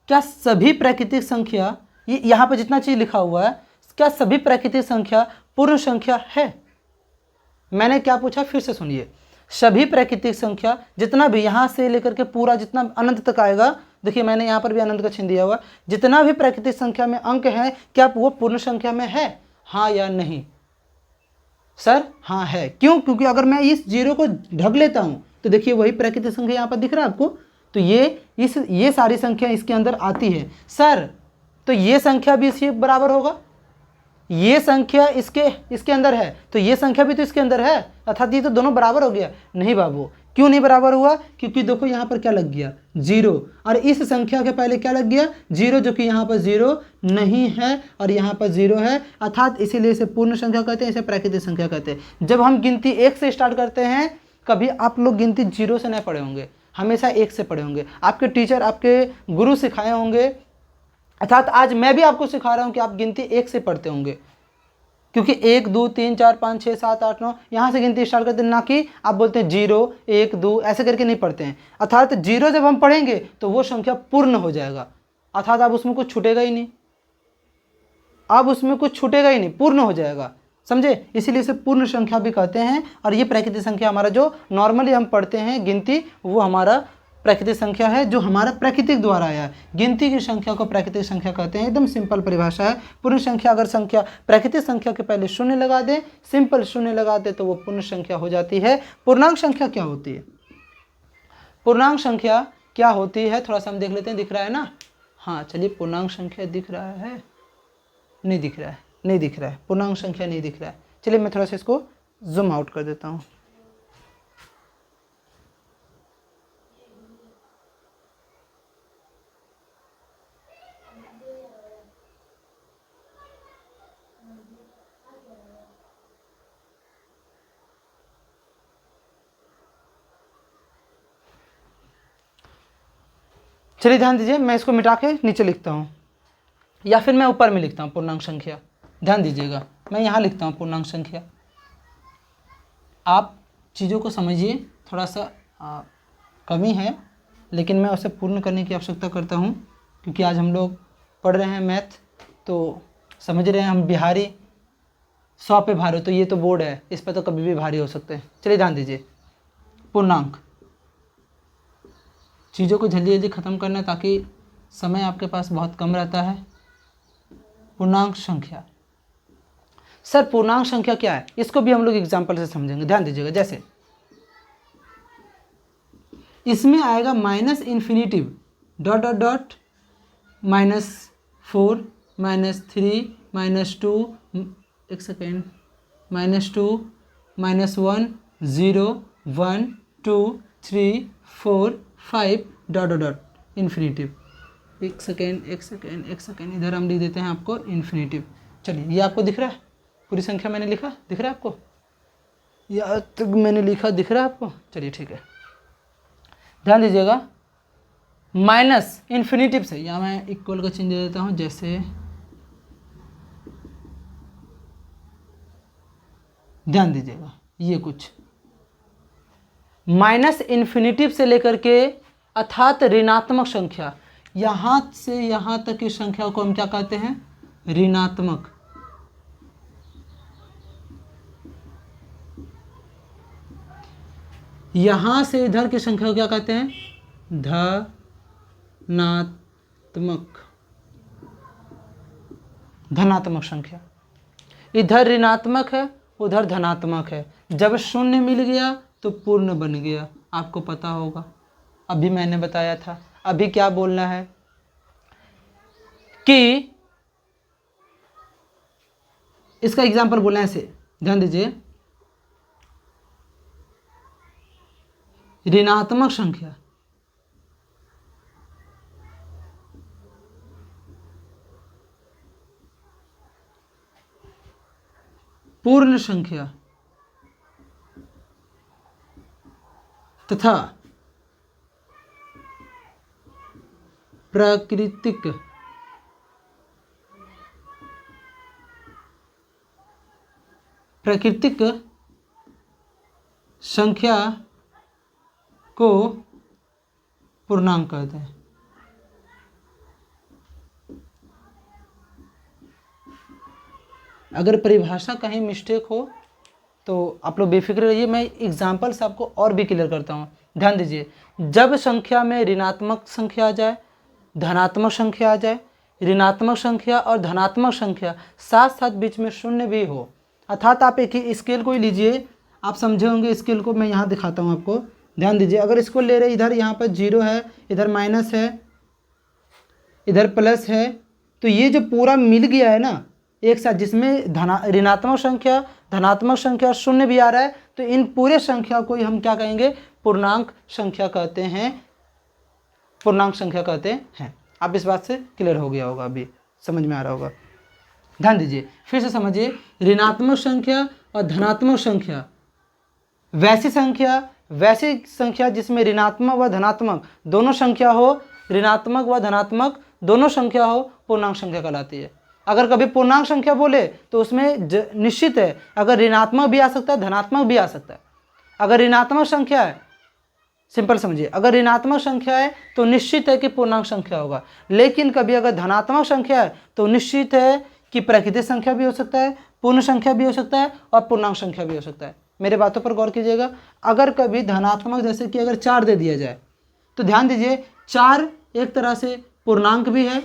क्या सभी प्राकृतिक संख्या, ये यहाँ पर जितना चीज़ लिखा हुआ है, क्या सभी प्राकृतिक संख्या पूर्ण संख्या है? मैंने क्या पूछा फिर से सुनिए। सभी प्राकृतिक संख्या जितना भी यहाँ से लेकर के पूरा जितना अनंत तक आएगा, देखिए मैंने यहाँ पर भी अनंत का चिन्ह दिया हुआ, जितना भी प्राकृतिक संख्या में अंक है क्या वो पूर्ण संख्या में है? हाँ या नहीं? सर हाँ है। क्यों? क्योंकि अगर मैं इस 0 को ढक लेता हूँ तो देखिए वही प्राकृतिक संख्या यहाँ पर दिख रहा है आपको, तो ये सारी संख्या इसके अंदर आती है। सर तो ये संख्या भी इसके बराबर होगा, ये संख्या इसके अंदर है तो ये संख्या भी तो इसके अंदर है, अर्थात ये तो दोनों बराबर हो गया। नहीं बाबू, क्यों नहीं बराबर हुआ? क्योंकि देखो यहाँ पर क्या लग गया 0, और इस संख्या के पहले क्या लग गया 0, जो कि यहाँ पर 0 नहीं है और यहाँ पर 0 है, अर्थात इसीलिए इसे पूर्ण संख्या कहते हैं, इसे प्राकृतिक संख्या कहते हैं। जब हम गिनती 1 से स्टार्ट करते हैं, कभी आप लोग गिनती 0 से नहीं पढ़े होंगे, हमेशा 1 से पढ़े होंगे। आपके टीचर, आपके गुरु सिखाए होंगे, अर्थात आज मैं भी आपको सिखा रहा हूँ कि आप गिनती 1 से पढ़ते होंगे, क्योंकि 1 2 3 4 5 6 7 8 9 यहाँ से गिनती स्टार्ट करते हैं, ना कि आप बोलते हैं 0 1 2 ऐसे करके नहीं पढ़ते हैं। अर्थात 0 जब हम पढ़ेंगे तो वो संख्या पूर्ण हो जाएगा, अर्थात अब उसमें कुछ छूटेगा ही नहीं, अब उसमें कुछ छूटेगा ही नहीं, पूर्ण हो जाएगा, समझे? इसीलिए इसे पूर्ण संख्या भी कहते हैं। और ये प्राकृतिक संख्या हमारा जो नॉर्मली हम पढ़ते हैं गिनती, वो हमारा प्राकृतिक संख्या है, जो हमारा प्राकृतिक द्वारा आया है। गिनती की संख्या को प्राकृतिक संख्या कहते हैं, एकदम सिंपल परिभाषा है। पूर्ण संख्या, अगर संख्या प्राकृतिक संख्या के पहले शून्य लगा दें, सिंपल शून्य लगा दें, तो वो पूर्ण संख्या हो जाती है। पूर्णांक संख्या क्या होती है? पूर्णांक संख्या क्या होती है थोड़ा सा हम देख लेते हैं। दिख रहा है ना? हाँ चलिए, पूर्णांक संख्या दिख रहा है, नहीं दिख रहा है, नहीं दिख रहा है, पूर्णांक संख्या नहीं दिख रहा है। चलिए मैं थोड़ा सा इसको जूम आउट कर देता हूँ। चलिए ध्यान दीजिए, मैं इसको मिटा के नीचे लिखता हूँ, या फिर मैं ऊपर में लिखता हूँ पूर्णांक संख्या। ध्यान दीजिएगा, मैं यहाँ लिखता हूँ पूर्णांक संख्या। आप चीज़ों को समझिए, थोड़ा सा कमी है, लेकिन मैं उसे पूर्ण करने की आवश्यकता करता हूँ, क्योंकि आज हम लोग पढ़ रहे हैं मैथ, तो समझ रहे हैं हम बिहारी 100 पे भारी, तो ये तो बोर्ड है, इस पर तो कभी भी भारी हो सकते हैं। चलिए ध्यान दीजिए, पूर्णांक, चीज़ों को जल्दी जल्दी ख़त्म करना है ताकि समय आपके पास बहुत कम रहता है। पूर्णांक संख्या, सर पूर्णांक संख्या क्या है? इसको भी हम लोग एग्जाम्पल से समझेंगे। ध्यान दीजिएगा, जैसे इसमें आएगा minus infinitive dot dot dot -4 -3 -2, एक second, -2 -1 0 1 2 3 4 5 dot dot dot infinitive. एक सेकेंड, इधर हम लिख देते हैं आपको इन्फिनिटिव। चलिए, ये आपको दिख रहा है? पूरी संख्या मैंने लिखा, दिख रहा है आपको? या तक मैंने लिखा, दिख रहा है आपको? चलिए ठीक है, ध्यान दीजिएगा। माइनस इन्फिनिटिव से, या मैं इक्वल का चिन्ह दे देता हूँ, जैसे ध्यान दीजिएगा, ये कुछ माइनस इन्फिनिटिव से लेकर के, अर्थात ऋणात्मक संख्या, यहाँ से यहाँ तक की संख्या को हम क्या कहते हैं? ऋणात्मक। यहाँ से इधर की संख्या को क्या कहते हैं? धनात्मक संख्या। इधर ऋणात्मक है, उधर धनात्मक है। जब शून्य मिल गया तो पूर्ण बन गया, आपको पता होगा, अभी मैंने बताया था। अभी क्या बोलना है कि इसका एग्जाम्पल बोलना है ऐसे, ध्यान दीजिए, ऋणात्मक संख्या पूर्ण संख्या तथा प्राकृतिक संख्या को पूर्णांक कहते हैं। अगर परिभाषा कहीं मिस्टेक हो तो आप लोग बेफिक्र रहिए, मैं एग्जाम्पल से आपको और भी क्लियर करता हूँ। ध्यान दीजिए, जब संख्या में ऋणात्मक संख्या आ जाए, धनात्मक संख्या आ जाए, ऋणात्मक संख्या और धनात्मक संख्या साथ साथ बीच में शून्य भी हो, अर्थात आप एक ही स्केल को ही लीजिए, आप समझे होंगे स्केल को, मैं यहाँ दिखाता हूँ आपको, ध्यान दीजिए। अगर इसको ले रहे इधर यहाँ पर 0 है, इधर माइनस है, इधर प्लस है, तो ये जो पूरा मिल गया है ना एक साथ, जिसमें ऋणात्मक संख्या, धनात्मक संख्या और शून्य भी आ रहा है, तो इन पूरे संख्या को ही हम क्या कहेंगे, पूर्णांक संख्या कहते हैं, पूर्णांक संख्या कहते हैं। आप इस बात से क्लियर हो गया होगा, अभी समझ में आ रहा होगा। ध्यान दीजिए, फिर से समझिए, ऋणात्मक संख्या और धनात्मक संख्या, वैसी संख्या जिसमें ऋणात्मक व धनात्मक दोनों संख्या हो, ऋणात्मक व धनात्मक दोनों संख्या हो, पूर्णांक संख्या कहलाती है। अगर कभी पूर्णांक संख्या बोले तो उसमें निश्चित है, अगर ऋणात्मक भी आ सकता है, धनात्मक भी आ सकता है। अगर ऋणात्मक संख्या है, सिंपल समझिए, अगर ऋणात्मक संख्या है तो निश्चित है कि पूर्णांक संख्या होगा, लेकिन कभी अगर धनात्मक संख्या है तो निश्चित है कि प्राकृतिक संख्या भी हो सकता है, पूर्ण संख्या भी हो सकता है और पूर्णांक संख्या भी हो सकता है। मेरे बातों पर गौर कीजिएगा। अगर कभी धनात्मक, जैसे कि अगर 4 दे दिया जाए, तो ध्यान दीजिए 4 एक तरह से पूर्णांक भी है,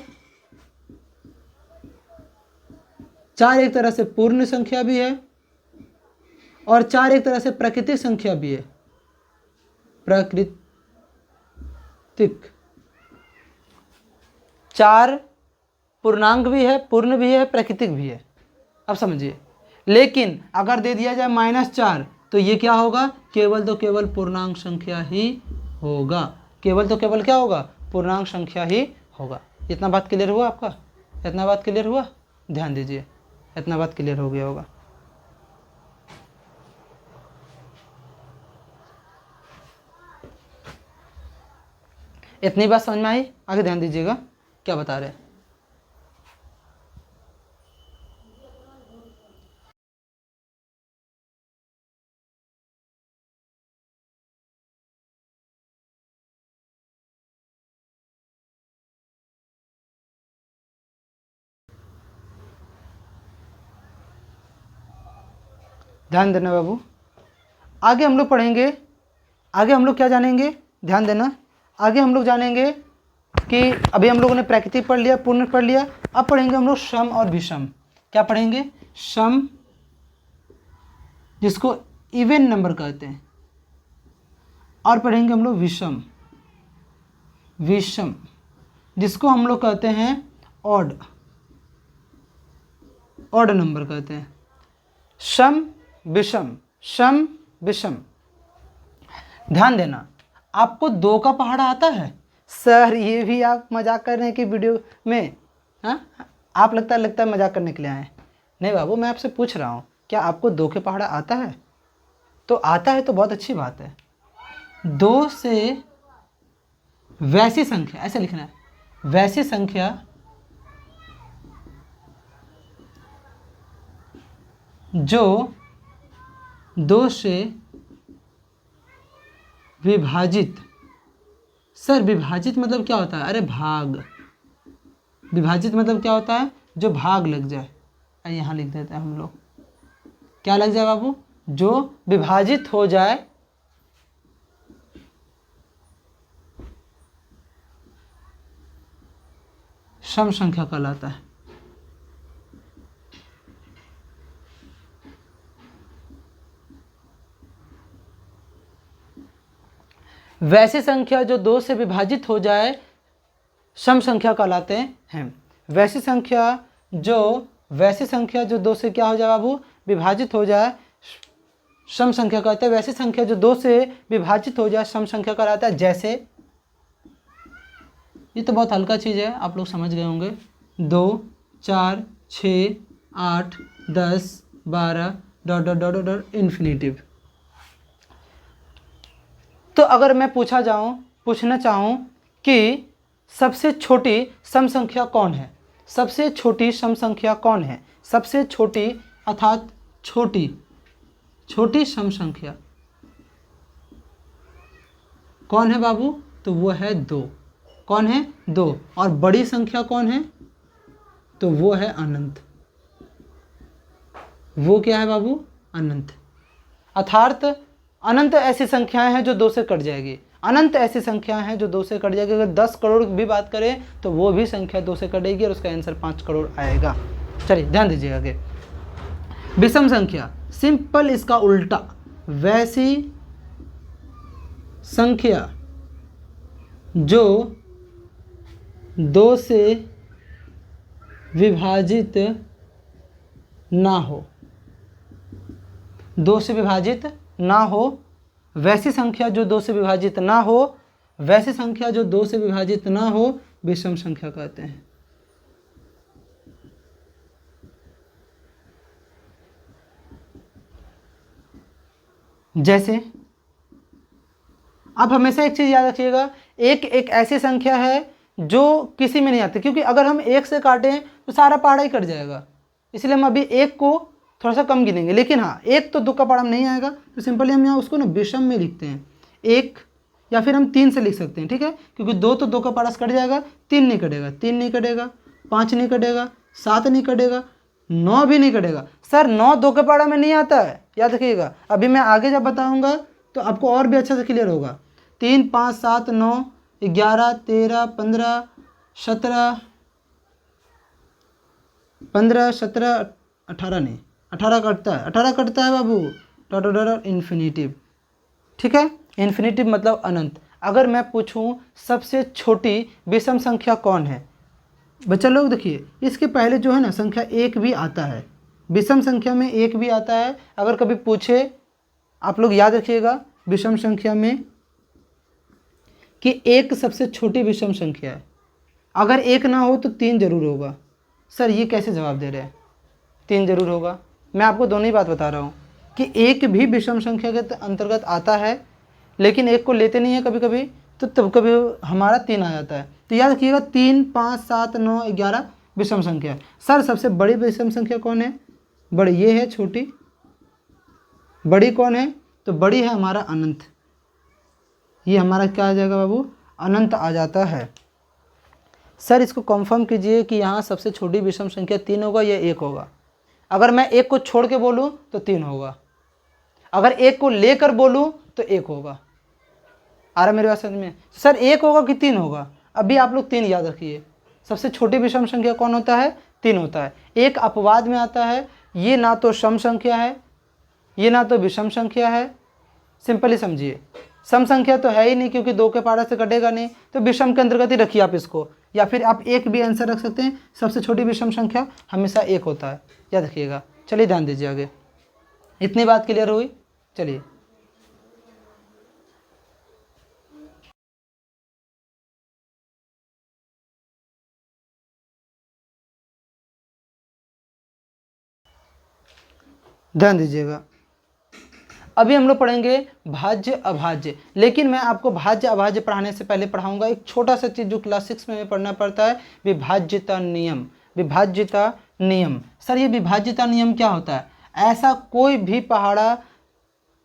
4 एक तरह से पूर्ण संख्या भी है, और 4 एक तरह से प्राकृतिक संख्या भी है। प्राकृतिक 4 पूर्णांक भी है, पूर्ण भी है, प्राकृतिक भी है। अब समझिए, लेकिन अगर दे दिया जाए -4, तो ये क्या होगा, केवल तो केवल पूर्णांक संख्या ही होगा, केवल तो केवल क्या होगा, पूर्णांक संख्या ही होगा। इतना बात क्लियर हुआ आपका, इतना बात क्लियर हुआ, ध्यान दीजिए, इतना बात क्लियर हो गया होगा। इतनी बात समझ में आई, आगे ध्यान दीजिएगा क्या बता रहे हैं। ध्यान देना बाबू, आगे हम लोग पढ़ेंगे, आगे हम लोग क्या जानेंगे, ध्यान देना, आगे हम लोग जानेंगे कि अभी हम लोगों ने प्राकृतिक पढ़ लिया, पूर्ण पढ़ लिया, अब पढ़ेंगे हम लोग सम और विषम। क्या पढ़ेंगे, सम, जिसको इवन नंबर कहते हैं, और पढ़ेंगे हम लोग विषम, विषम जिसको हम लोग कहते हैं ऑड, ऑड नंबर कहते हैं। सम विषम, सम विषम। ध्यान देना, आपको 2 का पहाड़ा आता है सर, ये भी आप मजाक कर रहे हैं कि वीडियो में, हाँ आप लगता है मजाक करने के लिए आए हैं। नहीं बाबू, मैं आपसे पूछ रहा हूँ, क्या आपको 2 के पहाड़ा आता है? तो आता है तो बहुत अच्छी बात है। 2 से वैसी संख्या, ऐसे लिखना है, वैसी संख्या जो 2 से विभाजित, सर विभाजित मतलब क्या होता है, अरे भाग, विभाजित मतलब क्या होता है, जो भाग लग जाए। यहाँ लिख देते हैं हम लोग, क्या लग जाए बाबू, जो विभाजित हो जाए, सम संख्या कहलाता है। वैसी संख्या जो 2 से विभाजित हो जाए सम संख्या कहलाते हैं। वैसी संख्या जो 2 से क्या हो जाए बाबू, विभाजित हो जाए, सम संख्या कहते हैं। वैसी संख्या जो 2 से विभाजित हो जाए सम संख्या कहलाता है। जैसे, ये तो बहुत हल्का चीज़ है, आप लोग समझ गए होंगे, 2, 4, 6, 8, 10, 12 ... इन्फिनिटिव। तो अगर मैं पूछना चाहूँ कि सबसे छोटी सम संख्या कौन है, सबसे छोटी सम संख्या कौन है, सबसे छोटी अर्थात छोटी सम संख्या कौन है बाबू, तो वो है 2। कौन है, 2। और बड़ी संख्या कौन है, तो वो है अनंत। वो क्या है बाबू, अनंत। अर्थात अनंत ऐसी संख्याएं हैं जो 2 से कट जाएगी। अनंत ऐसी संख्या हैं जो 2 से कट जाएगी। अगर 10 करोड़ भी बात करें तो वो भी संख्या 2 से कटेगी और उसका आंसर 5 करोड़ आएगा। चलिए ध्यान दीजिए आगे। विषम संख्या, सिंपल इसका उल्टा, वैसी संख्या जो 2 से विभाजित ना हो, 2 से विभाजित ना हो, वैसी संख्या जो 2 से विभाजित ना हो, वैसी संख्या जो 2 से विभाजित ना हो, विषम संख्या कहते हैं। जैसे आप हमेशा एक चीज याद रखिएगा, एक ऐसी संख्या है जो किसी में नहीं आती, क्योंकि अगर हम 1 से काटें तो सारा पहाड़ा ही कट जाएगा, इसलिए हम अभी 1 को थोड़ा सा कम गिनेंगे। लेकिन हाँ, 1 तो 2 का पहाड़ा नहीं आएगा, तो सिंपली हम यहाँ उसको ना विषम में लिखते हैं 1, या फिर हम 3 से लिख सकते हैं, ठीक है, क्योंकि 2 तो 2 का पहाड़ा से कट जाएगा, 3 नहीं कटेगा, 3 नहीं कटेगा, 5 नहीं कटेगा, 7 नहीं कटेगा, 9 भी नहीं कटेगा। सर 9 2 के पहाड़ा में नहीं आता है, याद रखिएगा। अभी मैं आगे जब बताऊँगा तो आपको और भी अच्छा से क्लियर होगा। 3 5 7 9 11 13 15 17 15 17 18 नहीं, 18 कटता है, 18 कटता है बाबू, डॉट इन्फिनिटिव, ठीक है। इन्फिनिटिव मतलब अनंत। अगर मैं पूछूं सबसे छोटी विषम संख्या कौन है, बच्चा लोग देखिए, इसके पहले जो है ना संख्या 1 भी आता है, विषम संख्या में 1 भी आता है। अगर कभी पूछे, आप लोग याद रखिएगा विषम संख्या में कि 1 सबसे छोटी विषम संख्या है। अगर 1 ना हो तो 3 जरूर होगा। सर ये कैसे जवाब दे रहे हैं, 3 जरूर होगा। मैं आपको दोनों ही बात बता रहा हूँ कि 1 भी विषम संख्या के अंतर्गत आता है, लेकिन 1 को लेते नहीं है कभी कभी, तो तब कभी हमारा 3 आ जाता है। तो याद रखिएगा 3 5 7 9 11 विषम संख्या है। सर सबसे बड़ी विषम संख्या कौन है, बड़ी ये है, छोटी बड़ी कौन है, तो बड़ी है हमारा अनंत। ये हमारा क्या आ जाएगा बाबू, अनंत आ जाता है। सर इसको कंफर्म कीजिए कि यहाँ सबसे छोटी विषम संख्या 3 होगा या 1 होगा। अगर मैं 1 को छोड़ के बोलूँ तो 3 होगा, अगर 1 को लेकर बोलूँ तो 1 होगा। आ रहा मेरे बात समझ में। सर 1 होगा कि 3 होगा, अभी आप लोग 3 याद रखिए। सबसे छोटी विषम संख्या कौन होता है, 3 होता है। एक अपवाद में आता है, ये ना तो सम संख्या है, ये ना तो विषम संख्या है। सिंपली समझिए, सम संख्या तो है ही नहीं क्योंकि 2 के पहाड़ा से कटेगा नहीं, तो विषम के अंतर्गत ही रखिए आप इसको, या फिर आप 1 भी आंसर रख सकते हैं। सबसे छोटी विषम संख्या हमेशा 1 होता है, याद रखिएगा। चलिए ध्यान दीजिए आगे, इतनी बात क्लियर हुई। चलिए ध्यान दीजिएगा, अभी हम लोग पढ़ेंगे भाज्य अभाज्य। लेकिन मैं आपको भाज्य अभाज्य पढ़ाने से पहले पढ़ाऊंगा एक छोटा सा चीज़ जो क्लास 6 में पढ़ना पड़ता है, विभाज्यता नियम। विभाज्यता नियम, सर ये विभाज्यता नियम क्या होता है? ऐसा कोई भी पहाड़ा,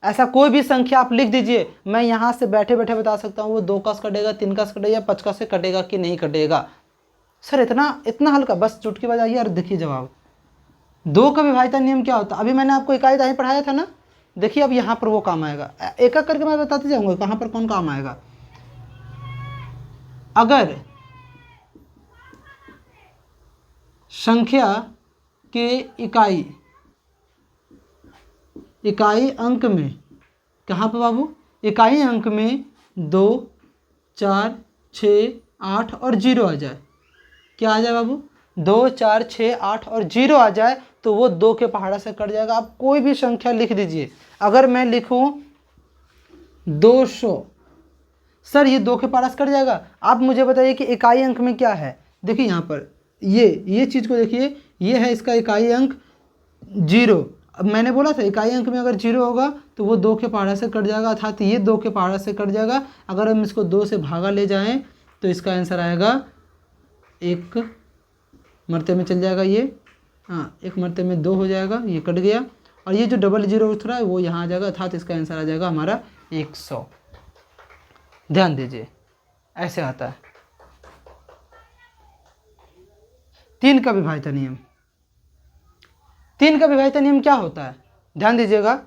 ऐसा कोई भी संख्या आप लिख दीजिए, मैं यहाँ से बैठे बैठे बता सकता हूँ वो 2 का से कटेगा, 3 का से कटेगा, 5 का से कटेगा कि नहीं कटेगा। सर इतना हल्का, बस चुटकी बजाइए और देखिए जवाब। 2 का विभाज्यता नियम क्या होता है? अभी मैंने आपको इकाई दहाई पढ़ाया था ना, देखिए अब यहाँ पर वो काम आएगा। एक एक करके मैं बताते जाऊंगा कहाँ पर कौन काम आएगा। अगर संख्या के इकाई अंक में, कहाँ पर बाबू, इकाई अंक में 2 4 6 8 और 0 आ जाए, क्या आ जाए बाबू, 2 4 6 8 और 0 आ जाए तो वो 2 के पहाड़ा से कट जाएगा। आप कोई भी संख्या लिख दीजिए। अगर मैं लिखूं 200, सर ये 2 के पहाड़ा से कट जाएगा। आप मुझे बताइए कि इकाई अंक में क्या है। देखिए यहाँ पर ये चीज़ को देखिए, ये है इसका इकाई अंक 0। अब मैंने बोला था इकाई अंक में अगर 0 होगा तो वो 2 के पहाड़ा से कट जाएगा, अर्थात ये 2 के पहाड़ा से कट जाएगा। अगर हम इसको 2 से भागा ले जाएं तो इसका आंसर आएगा 1 मरते में चल जाएगा ये, हाँ 1 मरते में 2 हो जाएगा, ये कट गया। और ये जो डबल 0 उठ रहा है वो यहाँ आ जाएगा, अर्थात इसका आंसर आ जाएगा हमारा 100। ध्यान दीजिए ऐसे आता है। 3 का विभाज्यता नियम, 3 का विभाज्यता नियम क्या होता है? ध्यान दीजिएगा,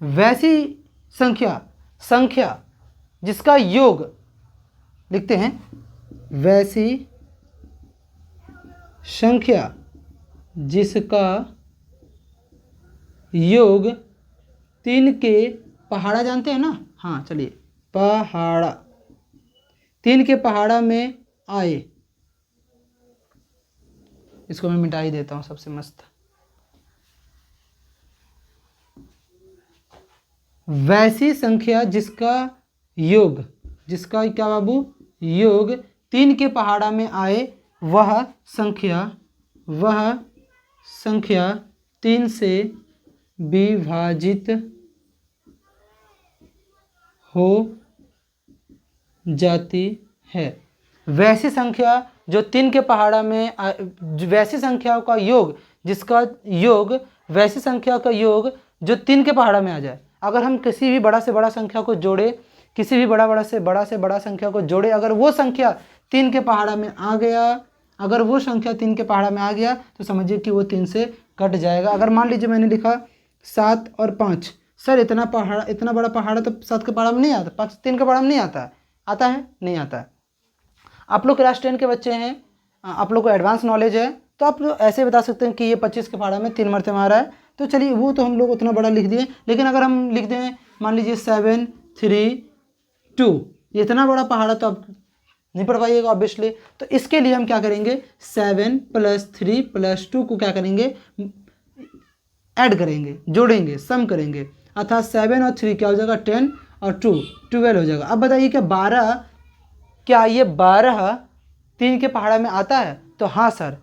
वैसी संख्या जिसका योग, लिखते हैं वैसी संख्या जिसका योग 3 के पहाड़ा जानते हैं ना, हाँ चलिए पहाड़ा, 3 के पहाड़ा में आए, इसको मैं मिटा ही देता हूँ सबसे मस्त। वैसी संख्या जिसका योग, जिसका क्या बाबू, योग 3 के पहाड़ा में आए, वह संख्या 3 से विभाजित हो जाती है। वैसी संख्या जो 3 के पहाड़ा में वैसी संख्याओं का योग, जिसका योग, वैसी संख्या का योग जो 3 के पहाड़ा में आ जाए। अगर हम किसी भी बड़ा से बड़ा संख्या को जोड़े, किसी भी बड़ा से बड़ा संख्या को जोड़े, अगर वो संख्या 3 के पहाड़ा में आ गया, अगर वो संख्या 3 के पहाड़ा में आ गया तो समझिए कि वो 3 से कट जाएगा। अगर मान लीजिए मैंने लिखा 7 और 5, सर इतना बड़ा पहाड़ तो 7 के पहाड़ा में नहीं आता, 3 के पहाड़ा में नहीं आता है, आता है नहीं आता है। आप लोग क्लास 10 के बच्चे हैं, आप लोग को एडवांस नॉलेज है, तो आप लोग ऐसे बता सकते हैं कि ये 25 के पहाड़ा में 3 मरतबा आ रहा है, तो चलिए वो तो हम लोग उतना बड़ा लिख दिए। लेकिन अगर हम लिख दें मान लीजिए 7 3 2, ये इतना बड़ा पहाड़ा तो आप नहीं पढ़ पाइएगा ऑब्वियसली। तो इसके लिए हम क्या करेंगे, 7 + 3 + 2 को क्या करेंगे, ऐड करेंगे, जोड़ेंगे, सम करेंगे, अर्थात 7 और 3 क्या हो जाएगा 10 और 2 12 हो जाएगा। अब बताइए क्या 12, क्या ये 12 3 के पहाड़ा में आता है? तो हाँ सर,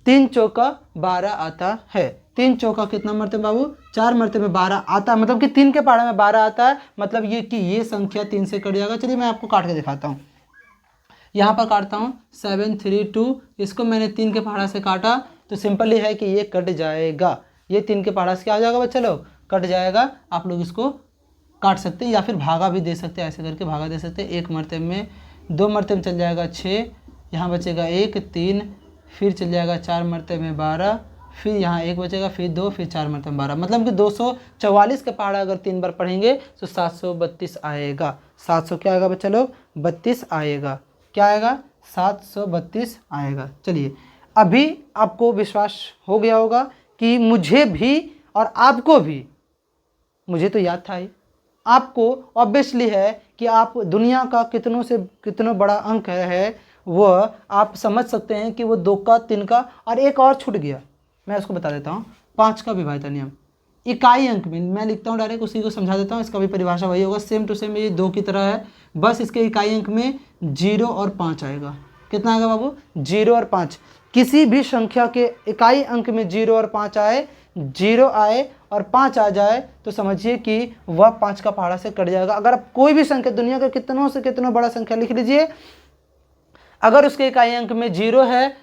3 चौका 12 आता है। 3 चौका कितना मरते बाबू, 4 मरते में 12 आता है, मतलब कि 3 के पहाड़ा में 12 आता है, मतलब ये कि ये संख्या 3 से कट जाएगा। चलिए मैं आपको काट के दिखाता हूँ, यहाँ पर काटता हूँ 7 3 2, इसको मैंने 3 के पहाड़ा से काटा तो सिंपल ही है कि ये कट जाएगा, ये 3 के पहाड़ा से क्या हो जाएगा बच्चा लोग, कट जाएगा। आप लोग इसको काट सकते हैं या फिर भागा भी दे सकते हैं, ऐसे करके भागा दे सकते हैं। 1 मरते में 2 मरते में चल जाएगा 6, यहाँ बचेगा 1 3, फिर चल जाएगा 4 मरते में 12, फिर यहाँ 1 बचेगा, फिर 2, फिर 4 मरते में 12, मतलब कि 244 का पहाड़ा अगर 3 बार पढ़ेंगे तो 732 आएगा। 700 क्या आएगा बच्चा लोग, 32 आएगा। क्या आएगा, 732 आएगा। चलिए अभी आपको विश्वास हो गया होगा कि मुझे भी और आपको भी, मुझे तो याद था ही, आपको ऑब्वियसली है कि आप दुनिया का कितनों से कितना बड़ा अंक है वह आप समझ सकते हैं कि वो 2 का 3 का और एक और छूट गया, मैं उसको बता देता हूँ। 5 का विभाज्यता नियम इकाई अंक में मैं लिखता हूँ डायरेक्ट, उसी को समझा देता हूँ। इसका भी परिभाषा वही होगा, सेम टू सेम, ये 2 की तरह है, बस इसके इकाई अंक में 0 और 5 आएगा। कितना आएगा बाबू, 0 और 5। किसी भी संख्या के इकाई अंक में 0 और 5 आए, 0 आए और 5 आ जाए तो समझिए कि वह 5 का पहाड़ा से कट जाएगा। अगर आप कोई भी संख्या दुनिया के कितनों से कितना बड़ा संख्या लिख लीजिए, अगर उसके इकाई अंक में 0 है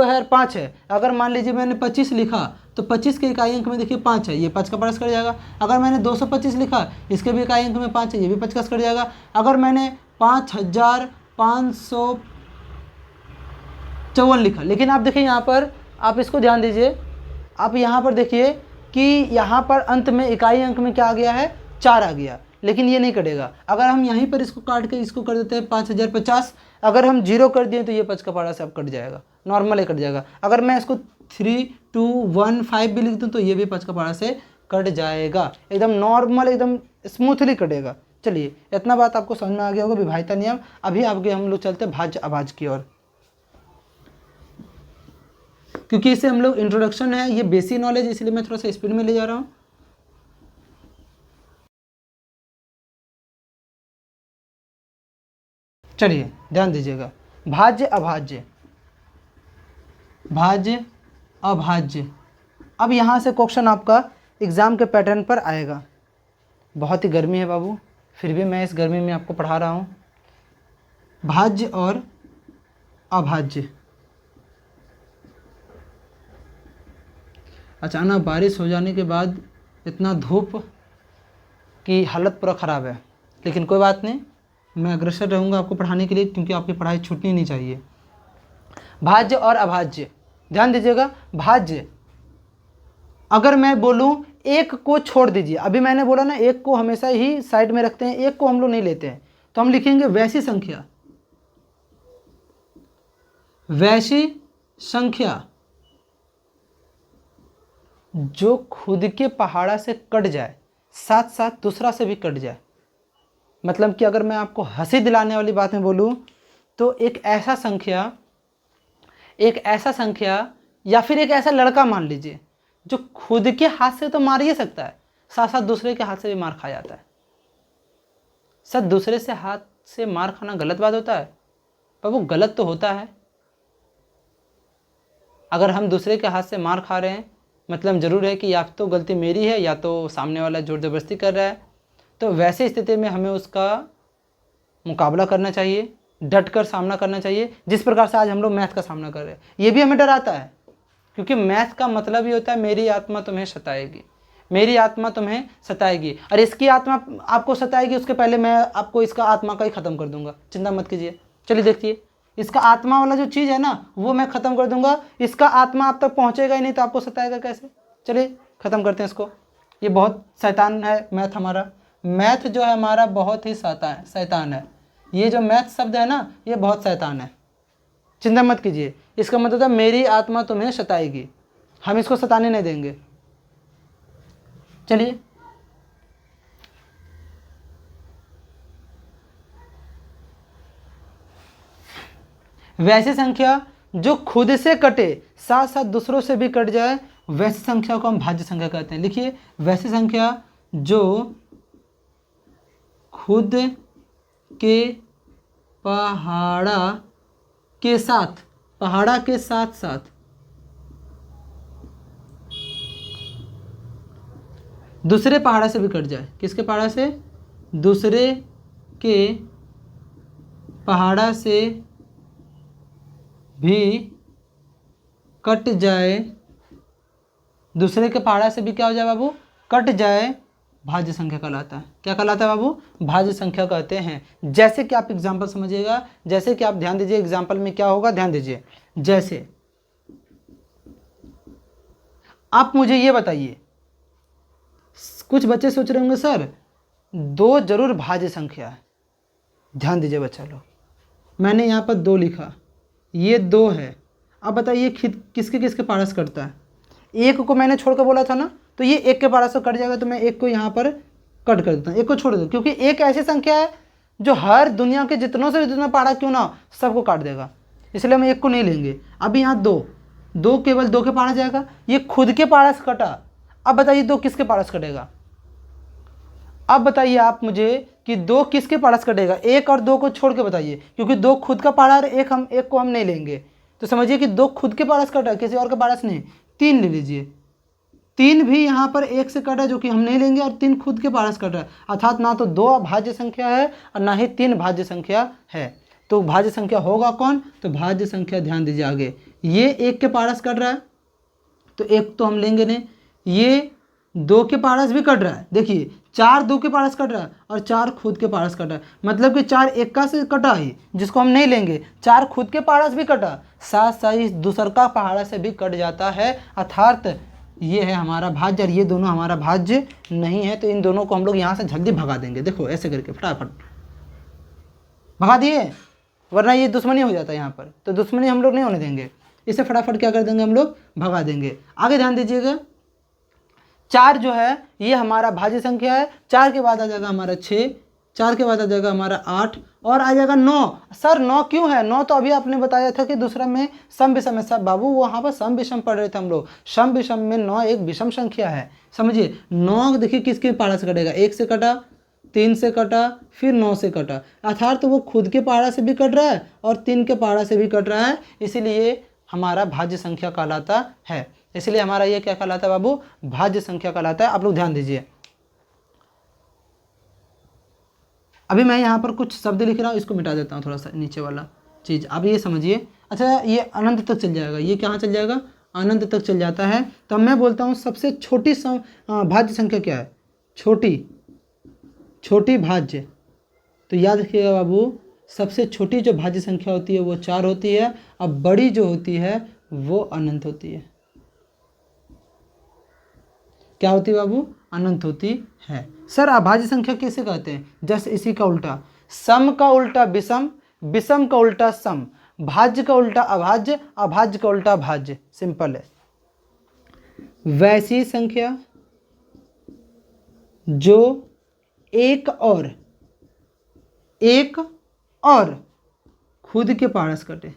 और 5 है, अगर मान लीजिए मैंने 25 लिखा तो 25 के इकाई अंक में देखिए 5 है, ये 5 का पहाड़ा से कट जाएगा। अगर मैंने 225 लिखा, इसके भी इकाई अंक में 5 है, ये भी 5 का कट जाएगा। अगर मैंने 5554 लिखा, लेकिन आप देखिए यहाँ पर, आप इसको ध्यान दीजिए, आप यहाँ पर देखिए कि यहाँ पर अंत में इकाई अंक में क्या आ गया है, 4 आ गया, लेकिन ये नहीं कटेगा। अगर हम यहीं पर इसको काट के इसको कर देते हैं 5050, अगर हम 0 कर दिए तो ये 5 का पहाड़ा से अब कट जाएगा, नॉर्मल ही कट जाएगा। अगर मैं इसको 3 2 1 5 भी लिख दूँ तो ये भी 5 का पहाड़ा से कट जाएगा, एकदम नॉर्मल, एकदम स्मूथली कटेगा। चलिए इतना बात आपको समझ में आ गया होगा विभाज्यता नियम। अभी आगे हम लोग चलते हैं भाज्य अभाज्य की ओर, क्योंकि इसे हम लोग इंट्रोडक्शन है, ये बेसिक नॉलेज, इसलिए मैं थोड़ा सा स्पीड में ले जा रहा हूँ। चलिए ध्यान दीजिएगा, भाज्य अभाज्य, भाज्य अभाज्य। अब यहाँ से क्वेश्चन आपका एग्ज़ाम के पैटर्न पर आएगा। बहुत ही गर्मी है बाबू, फिर भी मैं इस गर्मी में आपको पढ़ा रहा हूँ। भाज्य और अभाज्य। अचानक बारिश हो जाने के बाद इतना धूप की हालत पूरा ख़राब है, लेकिन कोई बात नहीं, मैं अग्रसर रहूँगा आपको पढ़ाने के लिए, क्योंकि आपकी पढ़ाई छूटनी नहीं चाहिए। भाज्य और अभाज्य, ध्यान दीजिएगा। भाज्य अगर मैं बोलूं एक को छोड़ दीजिए, अभी मैंने बोला ना एक को हमेशा ही साइड में रखते हैं, एक को हम लोग नहीं लेते हैं, तो हम लिखेंगे वैसी संख्या, वैसी संख्या जो खुद के पहाड़ा से कट जाए, साथ साथ दूसरा से भी कट जाए। मतलब कि अगर मैं आपको हंसी दिलाने वाली बात में बोलूं तो एक ऐसा संख्या या फिर एक ऐसा लड़का मान लीजिए जो खुद के हाथ से तो मार ही सकता है, साथ साथ दूसरे के हाथ से भी मार खा जाता है। सर दूसरे से हाथ से मार खाना गलत बात होता है? पर वो गलत तो होता है। अगर हम दूसरे के हाथ से मार खा रहे हैं मतलब ज़रूर है कि या तो गलती मेरी है या तो सामने वाला ज़ोर ज़बरदस्ती कर रहा है। तो वैसे स्थिति में हमें उसका मुकाबला करना चाहिए, डट कर सामना करना चाहिए, जिस प्रकार से आज हम लोग मैथ का सामना कर रहे हैं। ये भी हमें डराता है क्योंकि मैथ का मतलब ही होता है मेरी आत्मा तुम्हें सताएगी, मेरी आत्मा तुम्हें सताएगी, और इसकी आत्मा आपको सताएगी उसके पहले मैं आपको इसका आत्मा का ही ख़त्म कर दूंगा। चिंता मत कीजिए, चलिए देखिए इसका आत्मा वाला जो चीज़ है ना वो मैं ख़त्म कर दूंगा, इसका आत्मा आप तक पहुँचेगा ही नहीं तो आपको सताएगा कैसे। चलिए ख़त्म करते हैं इसको। ये बहुत शैतान है मैथ हमारा, मैथ जो है हमारा बहुत ही शैतान है। ये जो मैथ शब्द है ना ये बहुत शैतान है, चिंता मत कीजिए। इसका मतलब है मेरी आत्मा तुम्हें सताएगी, हम इसको सताने नहीं देंगे। चलिए वैसी संख्या जो खुद से कटे साथ साथ दूसरों से भी कट जाए, वैसी संख्या को हम भाज्य संख्या कहते हैं। लिखिए वैसी संख्या जो खुद के पहाड़ा के साथ साथ दूसरे पहाड़ा से भी कट जाए। किसके पहाड़ा से? दूसरे के पहाड़ा से भी कट जाए, दूसरे के पहाड़ा से भी क्या हो जाए बाबू? कट जाए, भाज्य संख्या कहलाता है। क्या कहलाता है बाबू? भाज्य संख्या कहते हैं। जैसे कि आप एग्जाम्पल समझिएगा, जैसे कि आप ध्यान दीजिए एग्जाम्पल में क्या होगा, ध्यान दीजिए। जैसे आप मुझे ये बताइए, कुछ बच्चे सोच रहे होंगे सर 2 जरूर भाज्य संख्या है। ध्यान दीजिए बच्चा लोग, मैंने यहाँ पर 2 लिखा, ये 2 है। अब बताइए किसके किसके पहाड़ा से कटता है? एक को मैंने छोड़ कर बोला था ना, तो ये एक के पहाड़ा से कट जाएगा, तो मैं एक को यहाँ पर कट कर देता हूँ, एक को छोड़ देता, क्योंकि एक ऐसी संख्या है जो हर दुनिया के जितनों से जितना पहाड़ा क्यों ना सबको काट देगा, इसलिए हम एक को नहीं लेंगे। अभी यहाँ 2 केवल 2 के पहाड़ा जाएगा, ये खुद के पहाड़ा से कटा। अब बताइए 2 किसके पहाड़ा से कटेगा? अब बताइए आप मुझे कि 2 किसके पहाड़ा से कटेगा? 1 और 2 को छोड़ के बताइए, क्योंकि 2 खुद का पहाड़ा और एक को हम नहीं लेंगे। तो समझिए कि 2 खुद के पहाड़ा से कटा, किसी और के पहाड़ा से नहीं। 3 ले लीजिए, 3 भी यहाँ पर 1 से कटा जो कि हम नहीं लेंगे, और 3 खुद के पहाड़ा से कट रहा है, अर्थात ना तो 2 भाज्य संख्या है और ना ही 3 भाज्य संख्या है। तो भाज्य संख्या होगा कौन? तो भाज्य संख्या ध्यान दीजिए आगे, ये 1 के पहाड़ा से कट रहा है तो 1 तो हम लेंगे नहीं, ये 2 के पहाड़ा से भी कट रहा है। देखिए 4 2 के पहाड़ा से कट रहा है और 4 खुद के पहाड़ा से कटा है, मतलब कि 4 1 का से कटा ही जिसको हम नहीं लेंगे, 4 खुद के पहाड़ा से भी कटा, साथ साथ दूसर का पहाड़ा से भी कट जाता है, अर्थात ये है हमारा भाज्य और ये दोनों हमारा भाज्य नहीं है। तो इन दोनों को हम लोग यहाँ से जल्दी भगा देंगे। देखो ऐसे करके फटाफट भगा दिए, वरना ये दुश्मनी हो जाता है यहाँ पर, तो दुश्मनी हम लोग नहीं होने देंगे, इसे फटाफट क्या कर देंगे हम लोग? भगा देंगे। आगे ध्यान दीजिएगा, 4 जो है ये हमारा भाज्य संख्या है, 4 के बाद आ जाएगा हमारा 6, 4 के बाद आ जाएगा हमारा 8 और आ जाएगा 9। सर 9 क्यों है? 9 तो अभी आपने बताया था कि दूसरा में सम विषम है। सब बाबू वहाँ पर सम विषम पढ़ रहे थे हम लोग, सम विषम में 9 एक विषम संख्या है। समझिए 9 देखिए किसके पहाड़ा से कटेगा? 1 से कटा, 3 से कटा, फिर 9 से कटा, अर्थात तो वो खुद के पहाड़ा से भी कट रहा है और 3 के पहाड़ा से भी कट रहा है, इसीलिए हमारा भाज्य संख्या कहलाता है। इसलिए हमारा ये क्या कहलाता है बाबू? भाज्य संख्या कहलाता है। आप लोग ध्यान दीजिए, अभी मैं यहाँ पर कुछ शब्द लिख रहा हूँ, इसको मिटा देता हूँ थोड़ा सा नीचे वाला चीज़, अब ये समझिए। अच्छा ये अनंत तक चल जाएगा, ये कहाँ चल जाएगा? अनंत तक चल जाता है। तो मैं बोलता हूँ सबसे छोटी भाज्य संख्या क्या है? छोटी भाज्य। तो याद रखिएगा बाबू, सबसे छोटी जो भाज्य संख्या होती है वो 4 होती है, अब बड़ी जो होती है वो अनंत होती है। क्या होती है बाबू, अनंत होती है। सर अभाज्य संख्या किसे कहते हैं, जस्ट इसी का उल्टा, सम का उल्टा विषम, विषम का उल्टा सम, भाज्य का उल्टा अभाज्य, अभाज्य का उल्टा भाज्य, सिंपल है। वैसी संख्या जो एक और खुद के पारस कटे,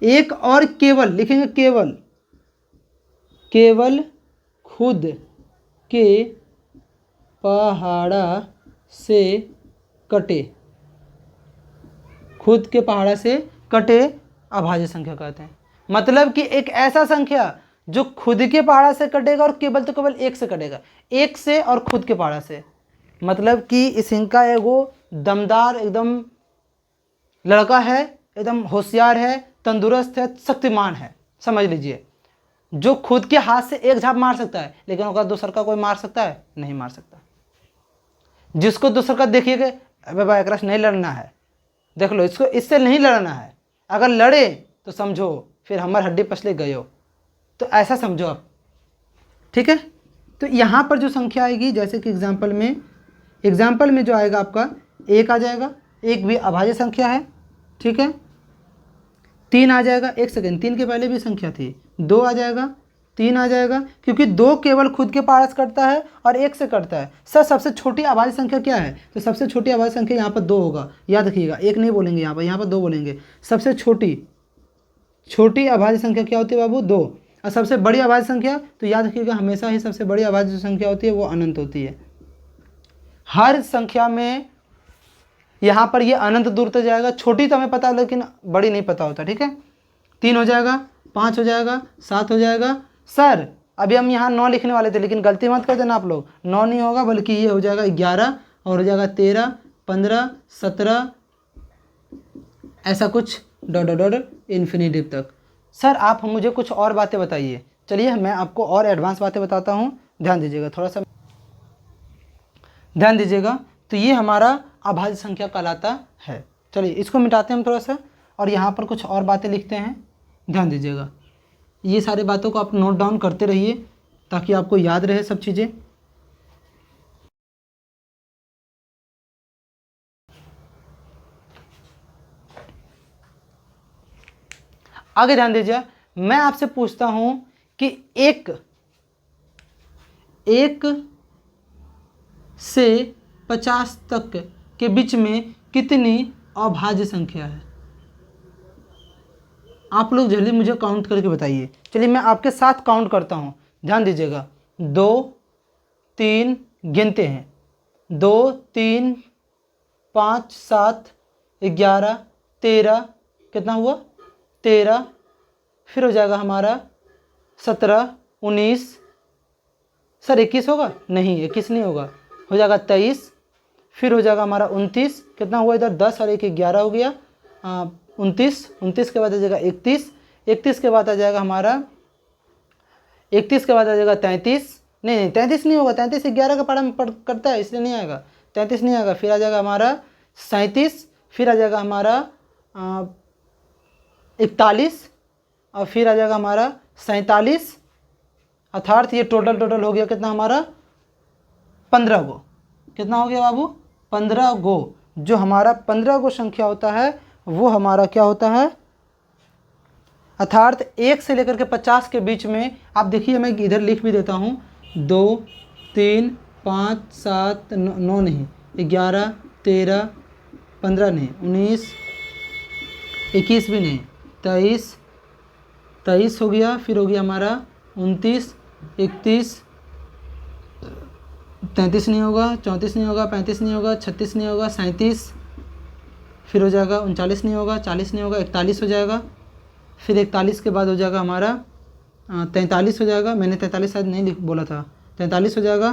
एक और केवल लिखेंगे, केवल खुद के पहाड़ा से कटे, खुद के पहाड़ा से कटे अभाज्य संख्या कहते हैं। मतलब कि एक ऐसा संख्या जो खुद के पहाड़ा से कटेगा और केवल तो केवल एक से कटेगा, एक से और खुद के पहाड़ा से। मतलब कि इस इनका एगो दमदार एकदम लड़का है, एकदम होशियार है, तंदुरुस्त है, शक्तिमान है, समझ लीजिए, जो खुद के हाथ से एक झाप मार सकता है, लेकिन अगर दूसर का कोई मार सकता है, नहीं मार सकता। जिसको दूसर का देखिएगा, अबे भाई एकरा से नहीं लड़ना है, देख लो इसको, इससे नहीं लड़ना है, अगर लड़े तो समझो फिर हमारे हड्डी पसले गए हो, तो ऐसा समझो आप, ठीक है। तो यहाँ पर जो संख्या आएगी, जैसे कि एग्जाम्पल में जो आएगा आपका एक आ जाएगा, एक भी अभाज्य संख्या है, ठीक है। 3 आ जाएगा, एक सेकेंड, 3 के पहले भी संख्या थी, 2 आ जाएगा, 3 आ जाएगा, क्योंकि 2 केवल खुद के पारस करता है और 1 से करता है। सर सबसे छोटी अभाज्य संख्या क्या है, तो सबसे छोटी अभाज्य संख्या यहाँ पर 2 होगा, याद रखिएगा, 1 नहीं बोलेंगे यहाँ पर 2 बोलेंगे। सबसे छोटी अभाज्य संख्या क्या होती है बाबू, 2। और सबसे बड़ी अभाज्य संख्या, तो याद रखिएगा हमेशा ही सबसे बड़ी अभाज्य जो संख्या होती है वो अनंत होती है। हर संख्या में यहाँ पर ये अनंत दूर तक जाएगा, छोटी तो हमें पता है लेकिन बड़ी नहीं पता होता, ठीक है। 3 हो जाएगा, 5 हो जाएगा, 7 हो जाएगा। सर अभी हम यहाँ 9 लिखने वाले थे, लेकिन गलती मत कर देना आप लोग, 9 नहीं होगा, बल्कि ये हो जाएगा 11 और हो जाएगा 13, 15, 17, ऐसा कुछ डॉट इन्फिनिटी तक। सर आप मुझे कुछ और बातें बताइए। चलिए मैं आपको और एडवांस बातें बताता हूँ, ध्यान दीजिएगा, थोड़ा सा ध्यान दीजिएगा। तो ये हमारा अभाज्य संख्या कहलाता है। चलिए इसको मिटाते हैं हम थोड़ा सा, और यहाँ पर कुछ और बातें लिखते हैं, ध्यान दीजिएगा। ये सारी बातों को आप नोट डाउन करते रहिए ताकि आपको याद रहे सब चीज़ें। आगे ध्यान दीजिए, मैं आपसे पूछता हूं कि एक से 50 तक के बीच में कितनी अभाज्य संख्या है। आप लोग जल्दी मुझे काउंट करके बताइए। चलिए मैं आपके साथ काउंट करता हूं, ध्यान दीजिएगा। 2, 3 गिनते हैं, 2, 3, 5, 7, 11, 13, कितना हुआ 13, फिर हो जाएगा हमारा 17, 19, सर 21 होगा, नहीं 21 नहीं होगा, हो जाएगा 23, फिर हो जाएगा हमारा 29, कितना हुआ इधर 10 और 1 11 हो गया, 29 के बाद आ जाएगा 31 के बाद आ जाएगा हमारा 31 के बाद आ जाएगा 33, नहीं 33 नहीं होगा, 33 11 का पारा में करता है इसलिए नहीं आएगा, 33 नहीं आएगा। फिर आ जाएगा हमारा 37, फिर आ जाएगा हमारा 41 और फिर आ जाएगा हमारा 47, अर्थात ये टोटल हो गया कितना हमारा 15 गो। कितना हो गया बाबू 15 गो। जो हमारा 15 गो संख्या होता है वो हमारा क्या होता है, अर्थात 1 से लेकर के 50 के बीच में। आप देखिए मैं इधर लिख भी देता हूँ, 2, 3, 5, 7, 9 नहीं, 11, 13, 15 नहीं, 19, 21 भी नहीं, 23 हो गया, फिर हो गया हमारा 29, 31, 33 नहीं होगा, 34 नहीं होगा, 35 नहीं होगा, 36 नहीं होगा, 37, फिर हो जाएगा 39 नहीं होगा, 40 नहीं होगा, 41 हो जाएगा, फिर 41 के बाद हो जाएगा हमारा 43 हो जाएगा, मैंने 43 शायद नहीं बोला था, 43 हो जाएगा,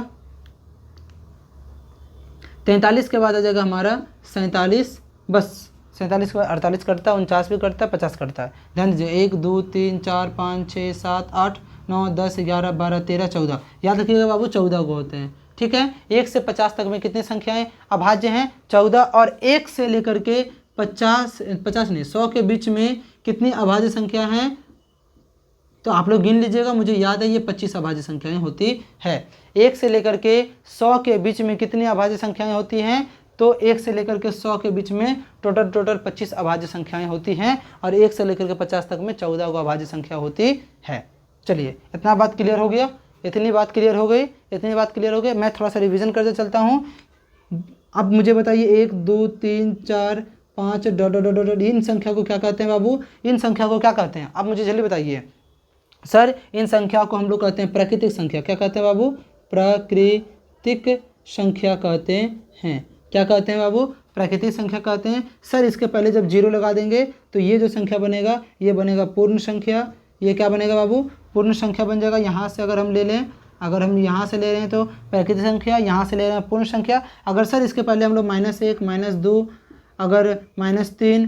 43 के बाद आ जाएगा हमारा 47, बस 47 के बाद 48 करता है, 49 भी करता है, 50 करता है। ध्यान दीजिए 1, 2, 3, 4, 5, 6, 7, 8, 9, 10, 11, 12, 13, 14, याद रखिएगा बाबू 14 को होते हैं, ठीक है। 1 से 50 तक में कितनी संख्याएं अभाज्य हैं 14, और 1 से लेकर के 50 नहीं 100 के बीच में कितनी अभाज्य संख्या हैं तो आप लोग गिन लीजिएगा, मुझे याद है ये 25 अभाज्य संख्याएं होती है। 1 से लेकर के 100 के बीच में कितनी अभाज्य संख्याएं होती हैं? तो 1 से लेकर के 100 के बीच में टोटल 25 अभाज्य संख्याएं होती हैं और 1 से लेकर के 50 तक में 14 गो अभाज्य संख्या होती है। चलिए, इतना बात क्लियर हो गया, इतनी बात क्लियर हो गई, इतनी बात क्लियर हो गई। मैं थोड़ा सा रिवीजन करते चलता हूँ। अब मुझे बताइए 1 2 3 4 5 डॉट इन संख्या को क्या कहते हैं बाबू? इन संख्या को क्या कहते हैं? अब मुझे जल्दी बताइए सर। इन संख्या को हम लोग कहते हैं प्राकृतिक संख्या। क्या कहते हैं बाबू? प्राकृतिक संख्या कहते हैं। क्या कहते हैं बाबू? प्राकृतिक संख्या कहते हैं। सर इसके पहले जब 0 लगा देंगे तो ये जो संख्या बनेगा ये बनेगा पूर्ण संख्या। ये क्या बनेगा बाबू? पूर्ण संख्या बन जाएगा। यहाँ से अगर हम ले लें, अगर हम यहाँ से ले रहे हैं तो प्राकृतिक संख्या, यहाँ से ले रहे हैं पूर्ण संख्या। अगर सर इसके पहले हम लोग -1 -2 अगर -3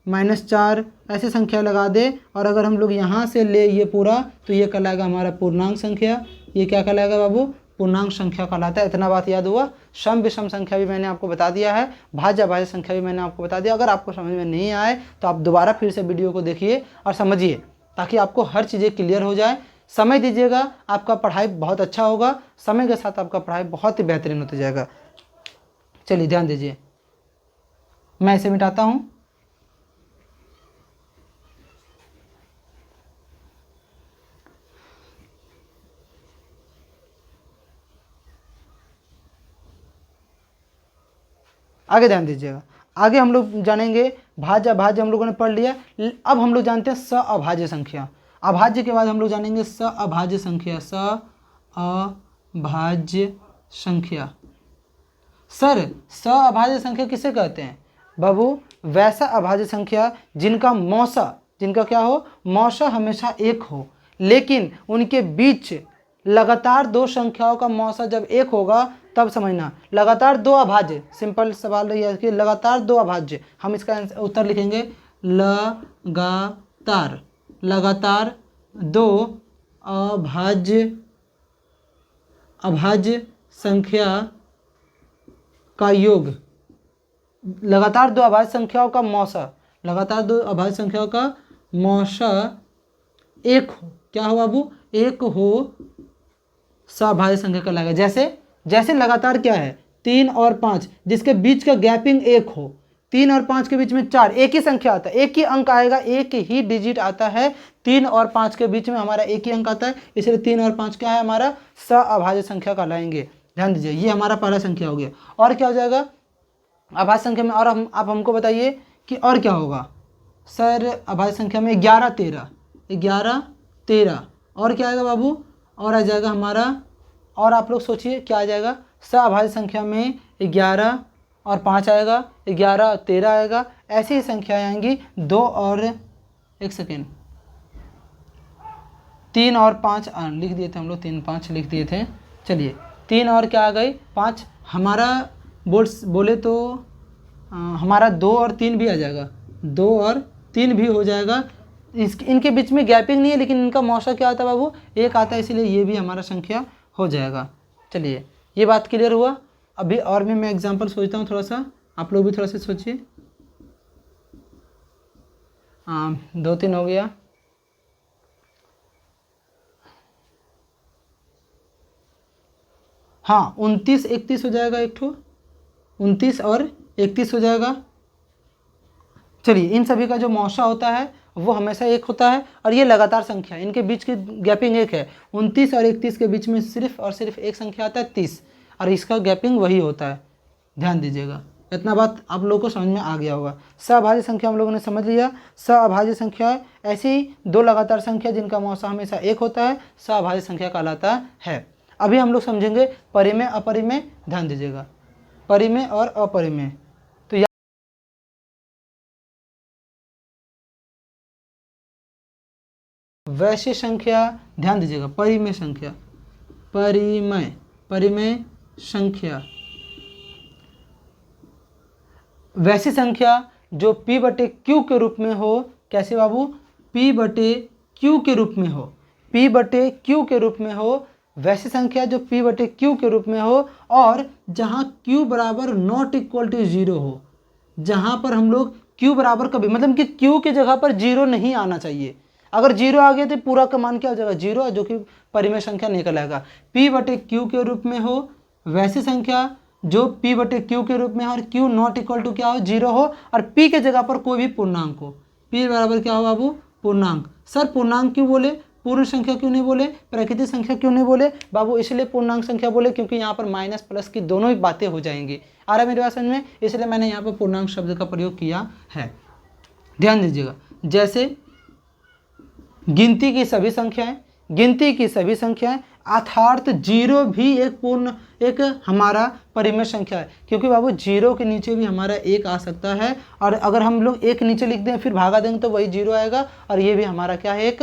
-4 ऐसे संख्या लगा दे और अगर हम लोग यहाँ से ले ये पूरा तो ये कहलाएगा हमारा पूर्णांक संख्या। ये क्या कहलाएगा बाबू? पूर्णांक संख्या कहलाता है। इतना बात याद हुआ। सम विषम संख्या भी मैंने आपको बता दिया है, भाज्य अभाज्य संख्या भी मैंने आपको बता दिया। अगर आपको समझ में नहीं आए तो आप दोबारा फिर से वीडियो को देखिए और समझिए, ताकि आपको हर चीज़ें क्लियर हो जाए। समय दीजिएगा, आपका पढ़ाई बहुत अच्छा होगा। समय के साथ आपका पढ़ाई बहुत ही बेहतरीन होता जाएगा। चलिए ध्यान दीजिए, मैं इसे मिटाता हूँ। आगे ध्यान दीजिएगा। आगे हम लोग जानेंगे भाज्य अभाज्य, हम लोगों ने पढ़ लिया। अब हम लोग जानते हैं स अभाज्य संख्या। अभाज्य के बाद हम लोग जानेंगे स अभाज्य संख्या। स अभाज्य संख्या। सर स अभाज्य संख्या किसे कहते हैं बाबू? वैसा अभाज्य संख्या जिनका मौसा, जिनका क्या हो? मौसा हमेशा 1 हो, लेकिन उनके बीच लगातार 2 संख्याओं का मौसा जब 1 होगा तब समझना। लगातार 2 अभाज्य, सिंपल सवाल रही है कि लगातार 2 अभाज्य, हम इसका उत्तर लिखेंगे लगातार। लगातार 2 अभाज्य संख्या का योग। लगातार 2 अभाज्य संख्याओं का मौसा, लगातार 2 अभाज्य संख्याओं का मौसा 1 हो। क्या हो बाबू? 1 हो, सभाज्य संख्या कहलाएगा। जैसे लगातार क्या है? 3 और 5, जिसके बीच का गैपिंग 1 हो। 3 और 5 के बीच में 4, एक ही संख्या आता है, एक ही अंक आएगा, एक ही डिजिट आता है। 3 और 5 के बीच में हमारा एक ही अंक आता है, इसलिए 3 और 5 क्या है? हमारा सअभाज्य संख्या कहलाएंगे। ध्यान दीजिए, ये हमारा पहला संख्या हो गया। और क्या हो जाएगा अभाज्य संख्या में? और आप हमको बताइए कि और क्या होगा सर अभाज्य संख्या में? 11 13 और क्या आएगा बाबू? और आ जाएगा हमारा, और आप लोग सोचिए क्या आ जाएगा? सअभाज्य संख्या में 11 और 5 आएगा, 11 और 13 आएगा। ऐसी ही संख्याएं आएंगी 2 और 1 सेकेंड 3 और 5 लिख दिए थे हम लोग, 3 5 लिख दिए थे। चलिए 3 और क्या आ गई? 5। हमारा बोले तो हमारा 2 और 3 भी आ जाएगा, 2 और 3 भी हो जाएगा। इनके बीच में गैपिंग नहीं है, लेकिन इनका मौसा क्या आता है बाबू? 1 आता है, इसीलिए ये भी हमारा संख्या हो जाएगा। चलिए ये बात क्लियर हुआ। अभी और भी मैं एग्जांपल सोचता हूँ, थोड़ा सा आप लोग भी थोड़ा सा सोचिए। 2 3 हो गया। हाँ 29 31 हो जाएगा, एक ठो 29 और 31 हो जाएगा। चलिए इन सभी का जो मौसा होता है वो हमेशा 1 होता है, और ये लगातार संख्या, इनके बीच की गैपिंग 1 है। 29 और 31 के बीच में सिर्फ और सिर्फ एक संख्या आता है 30, और इसका गैपिंग वही होता है। ध्यान दीजिएगा, इतना बात आप लोगों को समझ में आ गया होगा। सअभाज्य संख्या हम लोगों ने समझ लिया। सअभाज्य संख्या ऐसी 2 लगातार संख्या जिनका मौसा हमेशा 1 होता है, सअभाज्य संख्या कहलाता है। अभी हम लोग समझेंगे परिमेय अपरिमेय। ध्यान दीजिएगा, परिमेय और अपरिमेय। वैश्य संख्या, ध्यान दीजिएगा, परिमेय संख्या, परिमेय संख्या, वैसी संख्या जो P/Q के रूप में हो। कैसे बाबू? P/Q के रूप में हो, P/Q के रूप में हो। वैसी संख्या जो P/Q के रूप में हो, और जहाँ Q बराबर नॉट इक्वल टू 0 हो। जहाँ पर हम लोग Q बराबर कभी, मतलब कि Q की जगह पर 0 नहीं आना चाहिए। अगर जीरो आ गया तो पूरा का मान क्या हो जाएगा, जीरो, जो कि परिमेय संख्या निकल आएगा। p बटे q के रूप में हो वैसी संख्या जो p बटे q के रूप में हो और q नॉट इक्वल टू क्या हो, जीरो हो, और p के जगह पर कोई भी पूर्णांक हो। p बराबर क्या हो बाबू, पूर्णांक। सर पूर्णांक क्यों बोले, पूर्ण संख्या क्यों नहीं बोले, प्राकृतिक संख्या क्यों नहीं बोले बाबू? इसलिए पूर्णांक संख्या बोले क्योंकि यहाँ पर माइनस प्लस की दोनों ही बातें हो जाएंगी। आ रहा है मेरी बात समझ में? इसलिए मैंने यहाँ पर पूर्णांक शब्द का प्रयोग किया है। ध्यान दीजिएगा, जैसे गिनती की सभी संख्याएं, गिनती की सभी संख्याएं अर्थात जीरो भी एक हमारा परिमेय संख्या है, क्योंकि बाबू जीरो के नीचे भी हमारा एक आ सकता है, और अगर हम लोग एक नीचे लिख दें फिर भागा देंगे तो वही जीरो आएगा, और ये भी हमारा क्या है,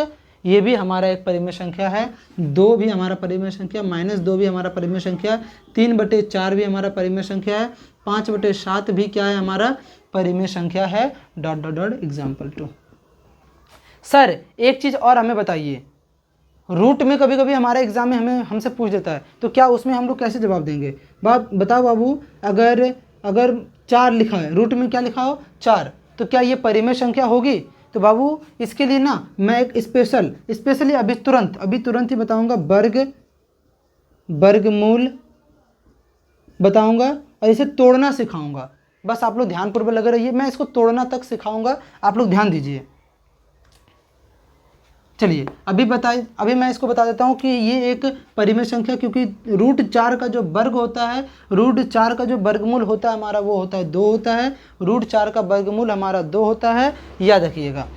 ये भी हमारा एक परिमेय संख्या है। 2 भी हमारा परिमेय संख्या, -2 भी हमारा परिमेय संख्या, 3/4 भी हमारा परिमेय संख्या है, 5/7 भी क्या है, हमारा परिमेय संख्या है। एग्जाम्पल 2। सर एक चीज़ और हमें बताइए, रूट में कभी कभी हमारे एग्जाम में हमसे पूछ देता है, तो क्या उसमें हम लोग कैसे जवाब देंगे? बताओ बाबू, अगर 4 लिखा है, रूट में क्या लिखा हो 4, तो क्या ये परिमेय संख्या होगी? तो बाबू इसके लिए ना मैं एक स्पेशली अभी तुरंत ही बताऊंगा, वर्गमूल बताऊंगा और इसे तोड़ना सिखाऊंगा। बस आप लोग ध्यानपूर्वक लगे रहिए, मैं इसको तोड़ना तक सिखाऊंगा, आप लोग ध्यान दीजिए। चलिए अभी मैं इसको बता देता हूँ कि ये एक परिमेय संख्या, क्योंकि √4 का जो वर्ग होता है, √4 का जो वर्गमूल होता है हमारा वो होता है 2 होता है, √4 का वर्गमूल हमारा 2 होता है, याद रखिएगा।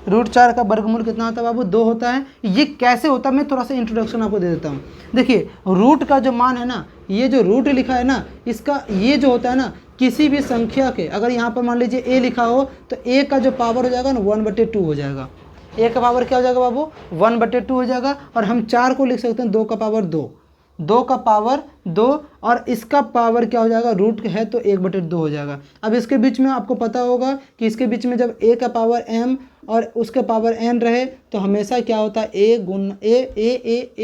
√4 का वर्गमूल कितना होता है बाबू, 2 होता है। ये कैसे होता है मैं थोड़ा सा इंट्रोडक्शन आपको दे देता हूँ। देखिए रूट का जो मान है ना, ये जो रूट लिखा है ना, इसका ये जो होता है ना, किसी भी संख्या के, अगर यहाँ पर मान लीजिए a लिखा हो तो a का जो पावर हो जाएगा ना 1/2 हो जाएगा। a का पावर क्या हो जाएगा बाबू, 1/2 हो जाएगा। और हम 4 को लिख सकते हैं 2 का पावर 2, 2 का पावर 2, और इसका पावर क्या हो जाएगा, रूट है तो 1/2 हो जाएगा। अब इसके बीच में आपको पता होगा कि इसके बीच में जब a का पावर m और उसके पावर n रहे तो हमेशा क्या होता है, a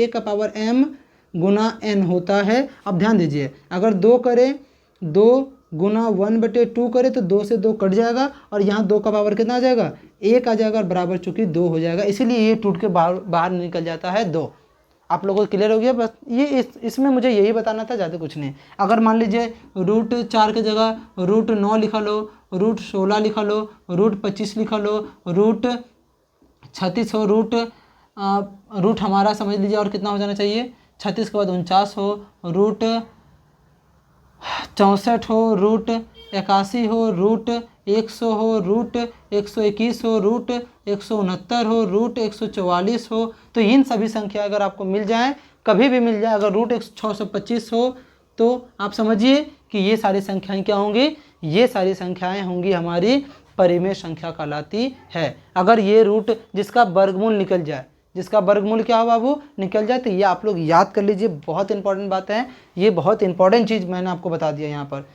का पावर m गुना n होता है। अब ध्यान दीजिए, अगर 2 करें, 2 गुना 1/2 करें तो 2 से 2 कट जाएगा, और यहाँ 2 का पावर कितना आ जाएगा, 1 आ जाएगा, और बराबर चूंकि 2 हो जाएगा, इसीलिए ये टूट के बाहर निकल जाता है 2। आप लोगों को क्लियर हो गया? बस ये इसमें मुझे यही बताना था, ज़्यादा कुछ नहीं। अगर मान लीजिए √4 की जगह √9 लिखा लो, √16 लिखा लो, √25 लिखा लो, √36 हो, रूट हमारा समझ लीजिए और कितना हो जाना चाहिए, 36 के बाद 49 हो, √64 हो, √81 हो, √100 हो, √121 हो, √169 हो, √144 हो। तो इन सभी संख्या अगर आपको मिल जाए, कभी भी मिल जाए, अगर √625 हो, तो आप समझिए कि ये सारी संख्याएं क्या होंगी, ये सारी संख्याएं होंगी हमारी परिमेय संख्या कहलाती है। अगर ये रूट जिसका वर्गमूल निकल जाए, जिसका वर्गमूल क्या हो बाबू, निकल जाए, तो ये आप लोग याद कर लीजिए, बहुत इंपॉर्टेंट बात है, ये बहुत इंपॉर्टेंट चीज़ मैंने आपको बता दिया यहाँ पर।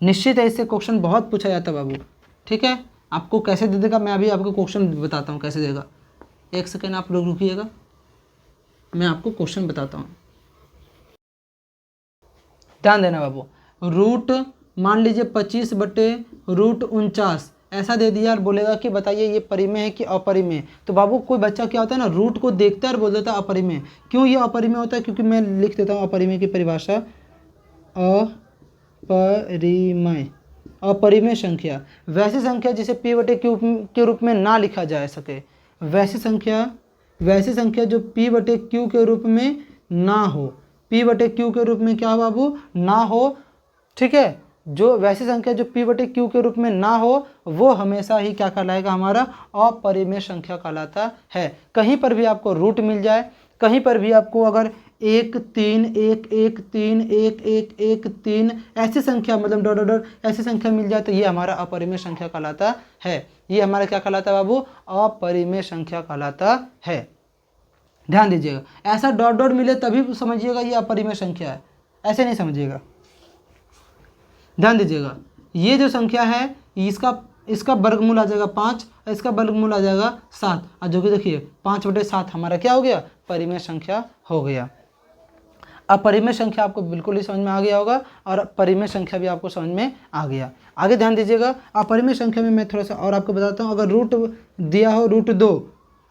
निश्चित है इससे क्वेश्चन बहुत पूछा जाता है बाबू, ठीक है। आपको कैसे दे देगा, मैं अभी आपको क्वेश्चन बताता हूँ कैसे देगा। एक सेकेंड आप लोग रुकिएगा, मैं आपको क्वेश्चन बताता हूँ, ध्यान देना बाबू। रूट मान लीजिए 25/√49 ऐसा दे दिया और बोलेगा कि बताइए ये परिमेय है कि अपरिमेय। तो बाबू कोई बच्चा क्या होता है ना, रूट को देखता है और बोल देता है अपरिमेय। क्यों ये अपरिमेय होता है, क्योंकि मैं लिख देता हूँ अपरिमेय की परिभाषा, अपरिमेय संख्या वैसी संख्या जिसे p/q के रूप में ना लिखा जा सके, वैसी संख्या जो p/q के रूप में ना हो, p/q के रूप में क्या हो बाबू, ना हो, ठीक है। जो वैसी संख्या जो p/q के रूप में ना हो वो हमेशा ही क्या कहलाएगा, हमारा अपरिमेय संख्या कहलाता है। कहीं पर भी आपको रूट मिल जाए, कहीं पर भी आपको अगर 1 3 1 1 3 1 1 1 3 ऐसी संख्या, मतलब ... ऐसी संख्या मिल जाए तो ये हमारा अपरिमेय संख्या कहलाता है। ये हमारा क्या कहलाता है बाबू, अपरिमेय संख्या कहलाता है। ध्यान दीजिएगा, ऐसा ... मिले तभी समझिएगा ये अपरिमेय संख्या है, ऐसे नहीं समझिएगा। ध्यान दीजिएगा, ये जो संख्या है इसका वर्गमूल आ जाएगा 5, इसका वर्गमूल आ जाएगा 7, और जो कि देखिए 5/7 हमारा क्या हो गया, परिमेय संख्या हो गया। अपरिमेय संख्या आपको बिल्कुल ही समझ में आ गया होगा और परिमेय संख्या भी आपको समझ में आ गया। आगे ध्यान दीजिएगा, अपरिमेय संख्या में मैं थोड़ा सा और आपको बताता हूँ। अगर रूट दिया हो √2,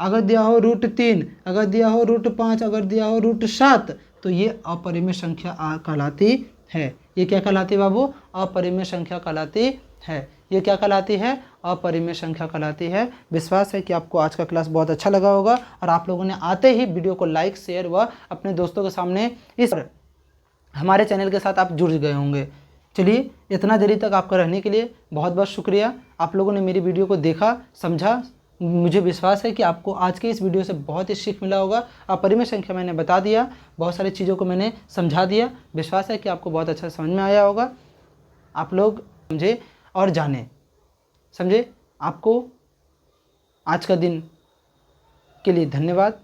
अगर दिया हो √3, अगर दिया हो √5, अगर दिया हो √7, तो ये अपरिमेय संख्या कहलाती है। ये क्या कहलाती है बाबू? अपरिमेय संख्या कहलाती है। ये क्या कहलाती है? अपरिमेय संख्या कहलाती है। विश्वास है कि आपको आज का क्लास बहुत अच्छा लगा होगा और आप लोगों ने आते ही वीडियो को लाइक, शेयर व अपने दोस्तों के सामने इस हमारे चैनल के साथ आप जुड़ गए होंगे। चलिए, इतना देरी तक आपका रहने के लिए बहुत बहुत शुक्रिया। आप लोगों ने मेरी वीडियो को देखा, समझा। मुझे विश्वास है कि आपको आज के इस वीडियो से बहुत ही सीख मिला होगा। अपरिमेय संख्या मैंने बता दिया, बहुत सारी चीज़ों को मैंने समझा दिया। विश्वास है कि आपको बहुत अच्छा समझ में आया होगा। आप लोग समझे और जाने, समझे। आपको आज का दिन के लिए धन्यवाद।